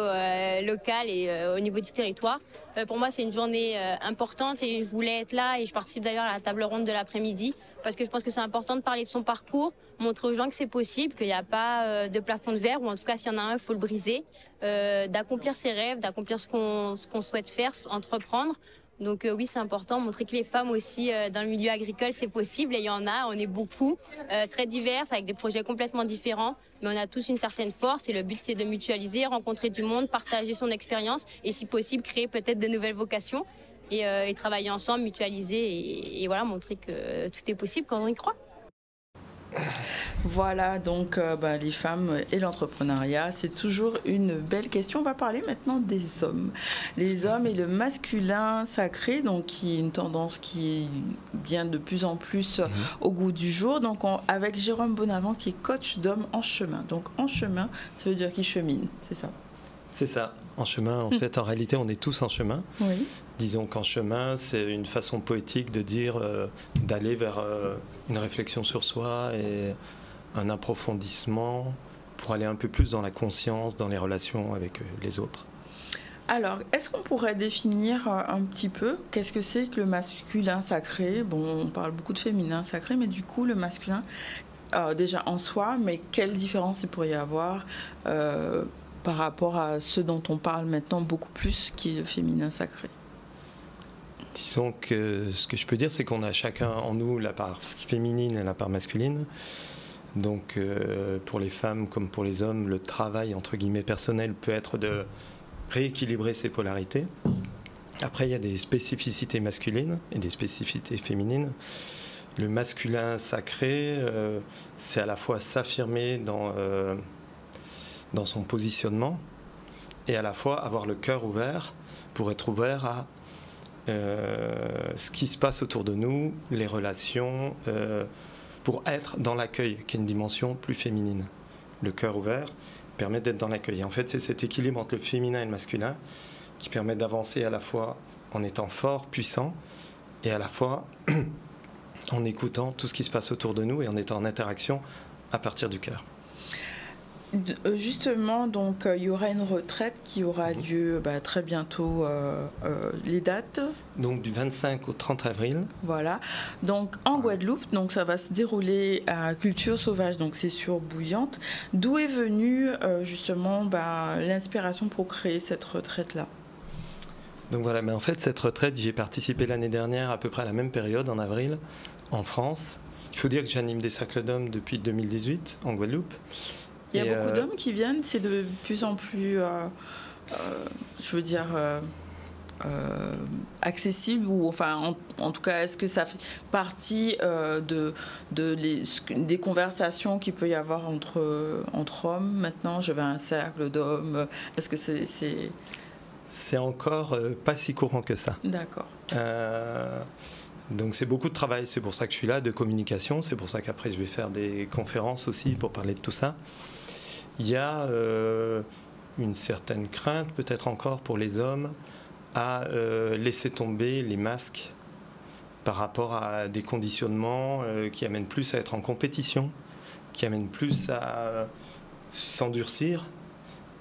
local et au niveau du territoire. Pour moi, c'est une journée importante et je voulais être là et je participe d'ailleurs à la table ronde de l'après-midi parce que je pense que c'est important de parler de son parcours, montrer aux gens que c'est possible, qu'il n'y a pas de plafond de verre ou en tout cas s'il y en a un, il faut le briser, d'accomplir ses rêves, d'accomplir ce qu'on souhaite faire, entreprendre. Donc oui, c'est important, montrer que les femmes aussi dans le milieu agricole, c'est possible. Et il y en a, on est beaucoup, très diverses, avec des projets complètement différents. Mais on a tous une certaine force et le but, c'est de mutualiser, rencontrer du monde, partager son expérience et si possible, créer peut-être de nouvelles vocations et travailler ensemble, mutualiser et voilà, montrer que tout est possible quand on y croit.
Voilà, donc les femmes et l'entrepreneuriat, c'est toujours une belle question. On va parler maintenant des hommes. Les hommes et le masculin sacré, donc qui est une tendance qui vient de plus en plus au goût du jour. Donc avec Jérôme Bonavent qui est coach d'hommes en chemin. Donc en chemin, ça veut dire qu'il chemine, c'est ça?
C'est ça, en chemin. En fait, en réalité, on est tous en chemin.
Oui.
Disons qu'en chemin, c'est une façon poétique de dire d'aller vers une réflexion sur soi et un approfondissement pour aller un peu plus dans la conscience, dans les relations avec les autres.
Alors, est-ce qu'on pourrait définir un petit peu qu'est-ce que c'est que le masculin sacré? Bon, on parle beaucoup de féminin sacré, mais du coup, le masculin, déjà en soi, mais quelle différence il pourrait y avoir par rapport à ce dont on parle maintenant beaucoup plus, qui est le féminin sacré?
Disons que ce que je peux dire, c'est qu'on a chacun en nous la part féminine et la part masculine. Donc pour les femmes comme pour les hommes, le travail entre guillemets personnel peut être de rééquilibrer ces polarités. Après, il y a des spécificités masculines et des spécificités féminines. Le masculin sacré, c'est à la fois s'affirmer dans son positionnement et à la fois avoir le cœur ouvert pour être ouvert à ce qui se passe autour de nous, les relations, pour être dans l'accueil, qui est une dimension plus féminine. Le cœur ouvert permet d'être dans l'accueil. En fait, c'est cet équilibre entre le féminin et le masculin qui permet d'avancer à la fois en étant fort, puissant, et à la fois en écoutant tout ce qui se passe autour de nous et en étant en interaction à partir du cœur.
Justement, donc il y aura une retraite qui aura lieu très bientôt. Les dates?
Donc du 25 au 30 avril.
Voilà. Donc en Guadeloupe, donc ça va se dérouler à Culture Sauvage, donc c'est sur Bouillante. D'où est venue justement l'inspiration pour créer cette retraite-là?
Donc voilà, mais en fait cette retraite, j'y ai participé l'année dernière à peu près à la même période, en avril, en France. Il faut dire que j'anime des cercles d'hommes depuis 2018 en Guadeloupe.
Il y a beaucoup d'hommes qui viennent, c'est de plus en plus, je veux dire, accessible, ou enfin, en tout cas, est-ce que ça fait partie des conversations qu'il peut y avoir entre hommes maintenant? Je vais à un cercle d'hommes, est-ce que c'est...
C'est encore pas si courant que ça.
D'accord.
Donc c'est beaucoup de travail, c'est pour ça que je suis là, de communication, c'est pour ça qu'après je vais faire des conférences aussi pour parler de tout ça. Il y a une certaine crainte, peut-être encore pour les hommes, à laisser tomber les masques par rapport à des conditionnements qui amènent plus à être en compétition, qui amènent plus à s'endurcir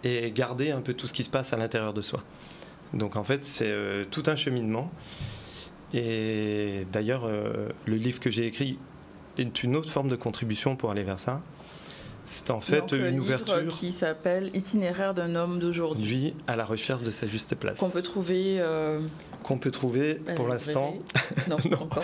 et garder un peu tout ce qui se passe à l'intérieur de soi. Donc en fait, c'est tout un cheminement. Et d'ailleurs, le livre que j'ai écrit est une autre forme de contribution pour aller vers ça. C'est en fait une ouverture
qui s'appelle Itinéraire d'un homme d'aujourd'hui.
À la recherche de sa juste place.
Qu'on peut trouver...
pour l'instant,
non, encore.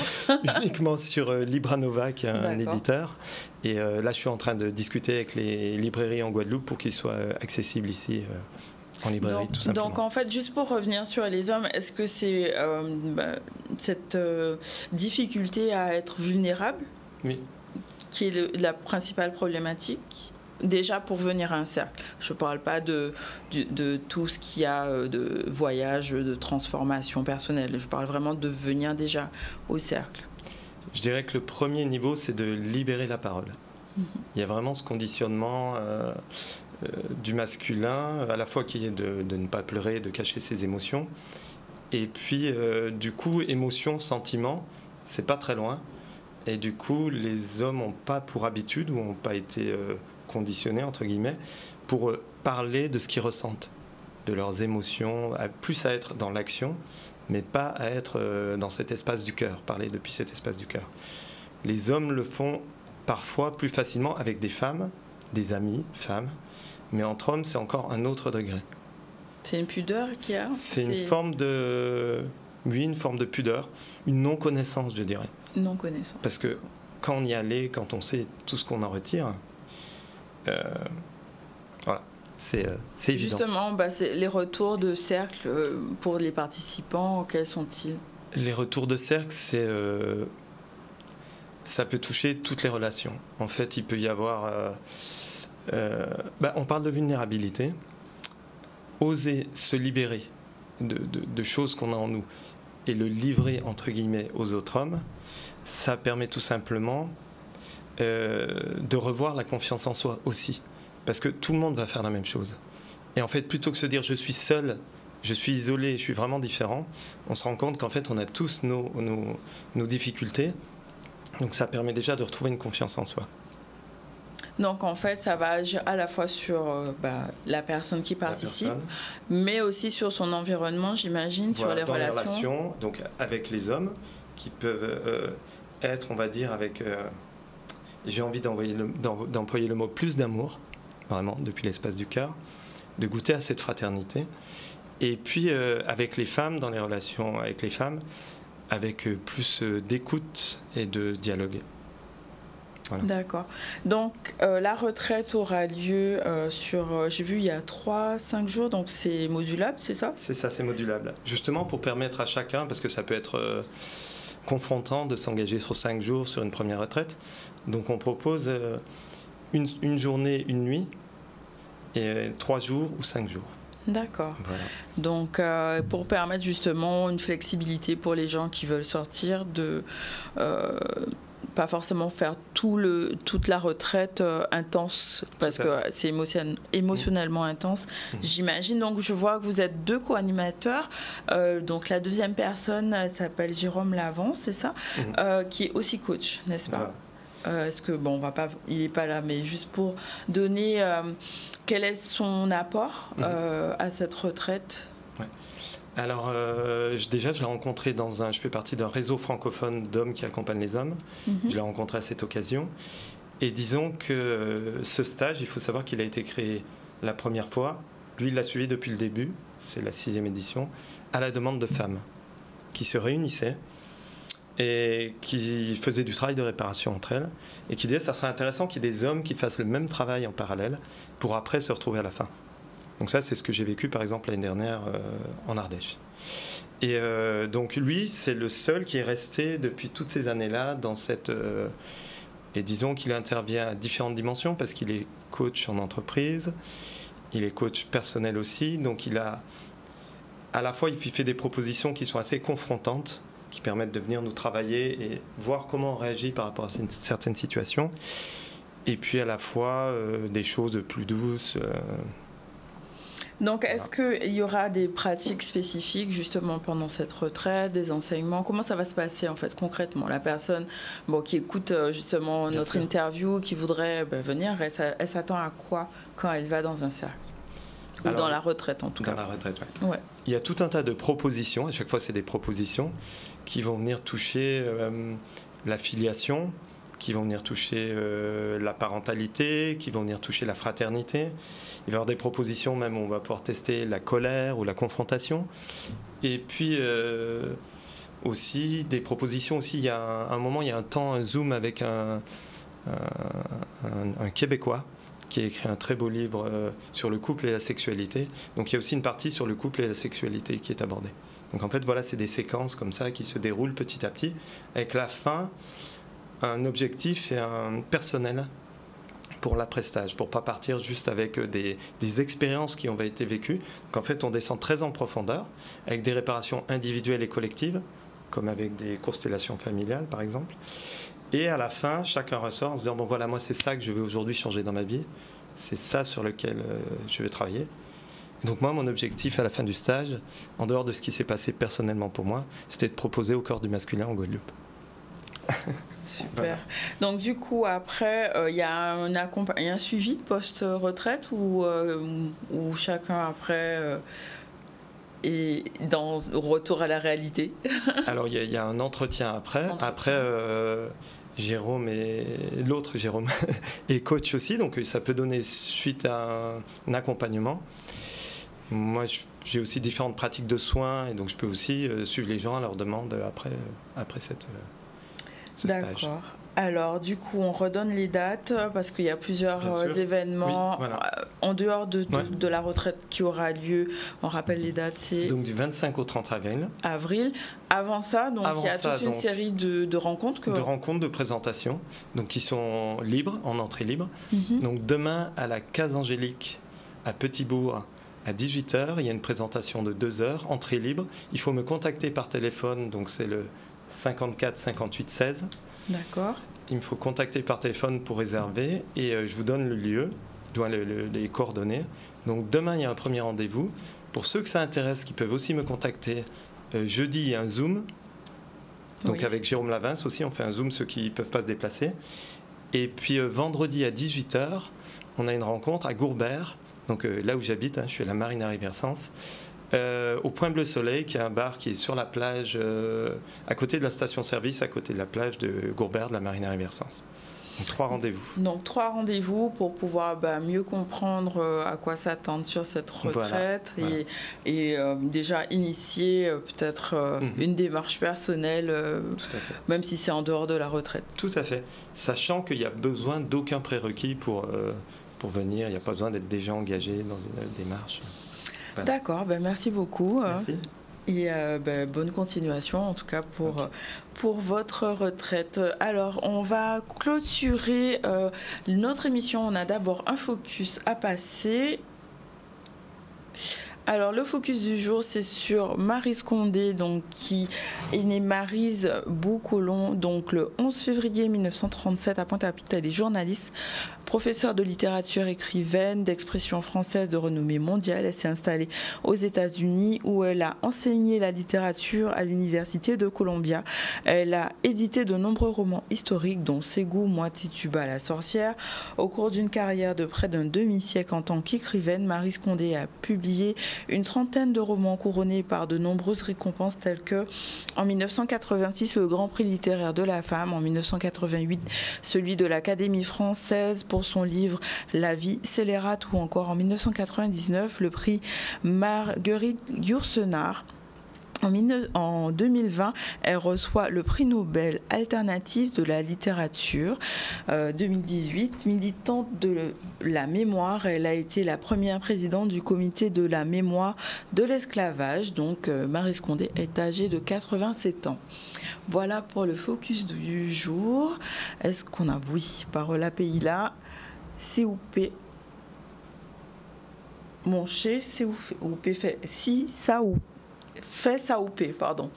uniquement sur Libranova, qui est un éditeur. Et là, je suis en train de discuter avec les librairies en Guadeloupe pour qu'ils soient accessibles ici en librairie, tout simplement.
Donc, en fait, juste pour revenir sur les hommes, est-ce que c'est cette difficulté à être vulnérable?
Oui.
Qui est la principale problématique, déjà pour venir à un cercle. Je ne parle pas de tout ce qu'il y a de voyage, de transformation personnelle. Je parle vraiment de venir déjà au cercle.
Je dirais que le premier niveau, c'est de libérer la parole. Il y a vraiment ce conditionnement du masculin, à la fois qui est de ne pas pleurer, de cacher ses émotions. Et puis, du coup, émotion, sentiment, c'est pas très loin. Et du coup, les hommes n'ont pas pour habitude, ou n'ont pas été conditionnés, entre guillemets, pour parler de ce qu'ils ressentent, de leurs émotions, plus à être dans l'action, mais pas à être dans cet espace du cœur, parler depuis cet espace du cœur. Les hommes le font parfois plus facilement avec des femmes, des amis, femmes, mais entre hommes, c'est encore un autre degré.
C'est une pudeur qu'il y a?
C'est une forme de... Oui, une forme de pudeur, une non-connaissance, je dirais.
Non-connaissance.
Parce que quand on y allait, quand on sait tout ce qu'on en retire, voilà, c'est évident.
Justement, les retours de cercle pour les participants, quels sont-ils?
Les retours de cercle, ça peut toucher toutes les relations. En fait, il peut y avoir... on parle de vulnérabilité. Oser se libérer de choses qu'on a en nous et le livrer, entre guillemets, aux autres hommes, ça permet tout simplement de revoir la confiance en soi aussi. Parce que tout le monde va faire la même chose. Et en fait, plutôt que de se dire « je suis seul », je suis isolé, je suis vraiment différent, on se rend compte qu'en fait, on a tous nos difficultés. Donc ça permet déjà de retrouver une confiance en soi.
Donc en fait, ça va agir à la fois sur la personne qui participe, mais aussi sur son environnement, j'imagine,
voilà,
sur les relations.
Donc avec les hommes qui peuvent être, on va dire, avec... j'ai envie d'employer le mot plus d'amour, vraiment, depuis l'espace du cœur, de goûter à cette fraternité. Et puis avec les femmes, dans les relations avec les femmes, avec plus d'écoute et de dialogue. Voilà.
D'accord. Donc la retraite aura lieu sur, j'ai vu, il y a 3-5 jours, donc c'est modulable, c'est ça?
C'est ça, c'est modulable. Justement pour permettre à chacun, parce que ça peut être confrontant de s'engager sur 5 jours sur une première retraite. Donc on propose une journée, une nuit, et 3 jours ou 5 jours.
D'accord.
Voilà.
Donc, pour permettre justement une flexibilité pour les gens qui veulent sortir, de pas forcément faire toute la retraite intense, parce que c'est émotionnellement intense, j'imagine. Donc, je vois que vous êtes 2 co-animateurs. Donc, la deuxième personne s'appelle Jérôme Lavant, c'est ça, qui est aussi coach, n'est-ce pas? Voilà. Est-ce que, bon, il n'est pas là, mais juste pour donner quel est son apport à cette retraite?
Ouais. Alors, déjà, je l'ai rencontré je fais partie d'un réseau francophone d'hommes qui accompagnent les hommes. Je l'ai rencontré à cette occasion. Et disons que ce stage, il faut savoir qu'il a été créé la première fois. Lui, il l'a suivi depuis le début, c'est la 6e édition, à la demande de femmes qui se réunissaient et qui faisaient du travail de réparation entre elles, et qui disaient que ça serait intéressant qu'il y ait des hommes qui fassent le même travail en parallèle pour après se retrouver à la fin. Donc ça, c'est ce que j'ai vécu par exemple l'année dernière en Ardèche. Et donc lui, c'est le seul qui est resté depuis toutes ces années-là dans cette... et disons qu'il intervient à différentes dimensions, parce qu'il est coach en entreprise, il est coach personnel aussi, donc il a... À la fois, il fait des propositions qui sont assez confrontantes, qui permettent de venir nous travailler et voir comment on réagit par rapport à certaines situations. Et puis à la fois des choses plus douces.
Donc est-ce qu'il y aura des pratiques spécifiques justement pendant cette retraite, des enseignements? Comment ça va se passer en fait concrètement? La personne qui écoute justement notre interview, qui voudrait venir, elle s'attend à quoi quand elle va dans un cercle? Ou dans la retraite en tout cas.
Dans la retraite, oui. Ouais. Il y a tout un tas de propositions, à chaque fois c'est des propositions qui vont venir toucher la filiation, qui vont venir toucher la parentalité, qui vont venir toucher la fraternité. Il va y avoir des propositions même où on va pouvoir tester la colère ou la confrontation. Et puis aussi des propositions aussi, il y a un moment, il y a un Zoom avec un Québécois qui a écrit un très beau livre sur le couple et la sexualité. Donc il y a aussi une partie sur le couple et la sexualité qui est abordée. Donc en fait, voilà, c'est des séquences comme ça qui se déroulent petit à petit, avec la fin, un objectif et un personnel pour l'après-stage, pour ne pas partir juste avec des expériences qui ont été vécues. Donc en fait, on descend très en profondeur, avec des réparations individuelles et collectives, comme avec des constellations familiales, par exemple. Et à la fin, chacun ressort en se disant, bon voilà, moi c'est ça que je vais aujourd'hui changer dans ma vie, c'est ça sur lequel je vais travailler. Donc moi, mon objectif à la fin du stage, en dehors de ce qui s'est passé personnellement pour moi, c'était de proposer au corps du masculin en Guadeloupe.
Super. Voilà. Donc du coup, après, il y a un suivi post-retraite ou chacun après est dans retour à la réalité?
Alors il y a un entretien après. Après, Jérôme est coach aussi, donc ça peut donner suite à un accompagnement. Moi, j'ai aussi différentes pratiques de soins, et donc je peux aussi suivre les gens à leur demande après ce stage.
D'accord. Alors, du coup, on redonne les dates parce qu'il y a plusieurs événements.
Oui, voilà.
En dehors de la retraite qui aura lieu, on rappelle les dates, c'est...
Donc du 25 au 30 avril.
Avant ça, donc, il y a toute une série de rencontres.
De rencontres, de présentations, donc qui sont libres, en entrée libre. Donc demain, à la Case Angélique, à Petit-Bourg, à 18h, il y a une présentation de 2 heures, entrée libre. Il faut me contacter par téléphone, donc c'est le 54 58 16.
D'accord.
Il me faut contacter par téléphone pour réserver et je vous donne le lieu, les coordonnées. Donc demain, il y a un premier rendez-vous. Pour ceux que ça intéresse, qui peuvent aussi me contacter, jeudi, il y a un Zoom. Donc avec Jérôme Lavins aussi, on fait un Zoom, ceux qui ne peuvent pas se déplacer. Et puis vendredi à 18h, on a une rencontre à Gourbert, donc là où j'habite, je suis à la Marina Riversens. Au Point Bleu Soleil, qui est un bar qui est sur la plage, à côté de la station-service, à côté de la plage de Gourbert de la Marina Riversens. Donc 3 rendez-vous.
Donc 3 rendez-vous pour pouvoir mieux comprendre à quoi s'attendre sur cette retraite et déjà initier peut-être une démarche personnelle, même si c'est en dehors de la retraite.
Tout à fait. Sachant qu'il n'y a besoin d'aucun prérequis pour venir, il n'y a pas besoin d'être déjà engagé dans une démarche. Voilà.
D'accord, merci beaucoup.
Merci.
Et bonne continuation, en tout cas, pour votre retraite. Alors, on va clôturer notre émission. On a d'abord un focus à passer. Alors, le focus du jour, c'est sur Maryse Condé, donc, qui est née Maryse Boucolon, donc le 11 février 1937 à Pointe-à-Pitre. Elle est journaliste, professeure de littérature, écrivaine, d'expression française de renommée mondiale. Elle s'est installée aux États-Unis où elle a enseigné la littérature à l'université de Columbia. Elle a édité de nombreux romans historiques, dont Ségou, Moi, Tituba, la sorcière. Au cours d'une carrière de près d'un demi-siècle en tant qu'écrivaine, Maryse Condé a publié une trentaine de romans couronnés par de nombreuses récompenses telles que, en 1986, le Grand Prix littéraire de la femme, en 1988, celui de l'Académie française pour son livre La vie scélérate, ou encore en 1999 le prix Marguerite Yourcenar. En 2020, elle reçoit le prix Nobel alternatif de la littérature. 2018, militante de la mémoire, elle a été la première présidente du comité de la mémoire de l'esclavage. Donc, Maryse Condé est âgée de 87 ans. Voilà pour le focus du jour. Est-ce qu'on a, oui, parole à pays là, COP. Mon ché, COP fait si, ça ou fais ça ou paix, pardon.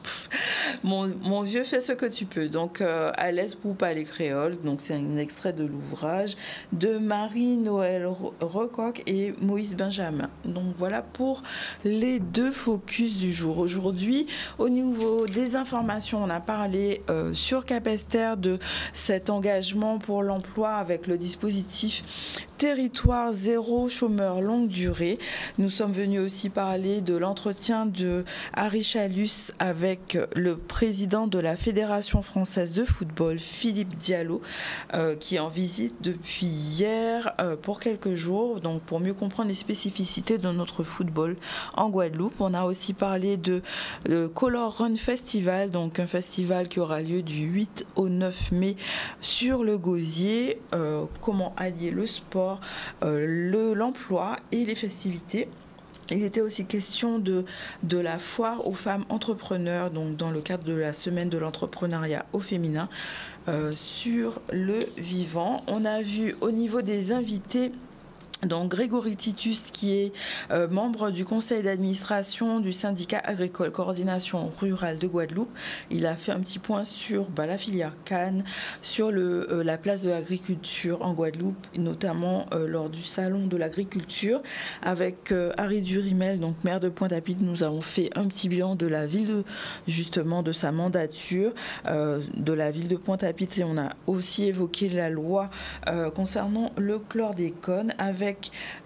Mon vieux, fais ce que tu peux. Donc, Alès Poupa les créoles. Donc, c'est un extrait de l'ouvrage de Marie-Noël Recoq et Moïse Benjamin. Donc, voilà pour les 2 focus du jour. Aujourd'hui, au niveau des informations, on a parlé sur Capesterre de cet engagement pour l'emploi avec le dispositif Territoire zéro chômeur longue durée. Nous sommes venus aussi parler de l'entretien de Harry Chalus avec le président de la Fédération française de football, Philippe Diallo, qui est en visite depuis hier pour quelques jours, donc pour mieux comprendre les spécificités de notre football en Guadeloupe. On a aussi parlé de le Color Run Festival, donc un festival qui aura lieu du 8 au 9 mai sur le Gosier. Comment allier le sport, l'emploi et les festivités. Il était aussi question de la foire aux femmes entrepreneurs, donc dans le cadre de la semaine de l'entrepreneuriat au féminin sur le vivant. On a vu au niveau des invités, donc Grégory Titus, qui est membre du conseil d'administration du syndicat agricole coordination rurale de Guadeloupe. Il a fait un petit point sur la filière canne, sur la place de l'agriculture en Guadeloupe, notamment lors du salon de l'agriculture. Avec Harry Durimel, donc maire de Pointe-à-Pitre, nous avons fait un petit bilan de la ville, justement de sa mandature, de la ville de Pointe-à-Pitre. Et on a aussi évoqué la loi concernant le chlordécone. Avec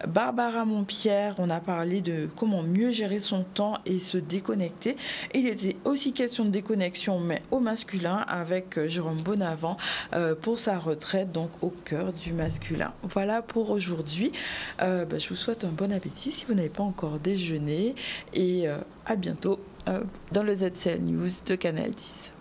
Barbara Montpierre, on a parlé de comment mieux gérer son temps et se déconnecter. Il était aussi question de déconnexion, mais au masculin, avec Jérôme Bonavent pour sa retraite, donc au cœur du masculin. Voilà pour aujourd'hui. Je vous souhaite un bon appétit si vous n'avez pas encore déjeuné et à bientôt dans le ZCL News de Canal 10.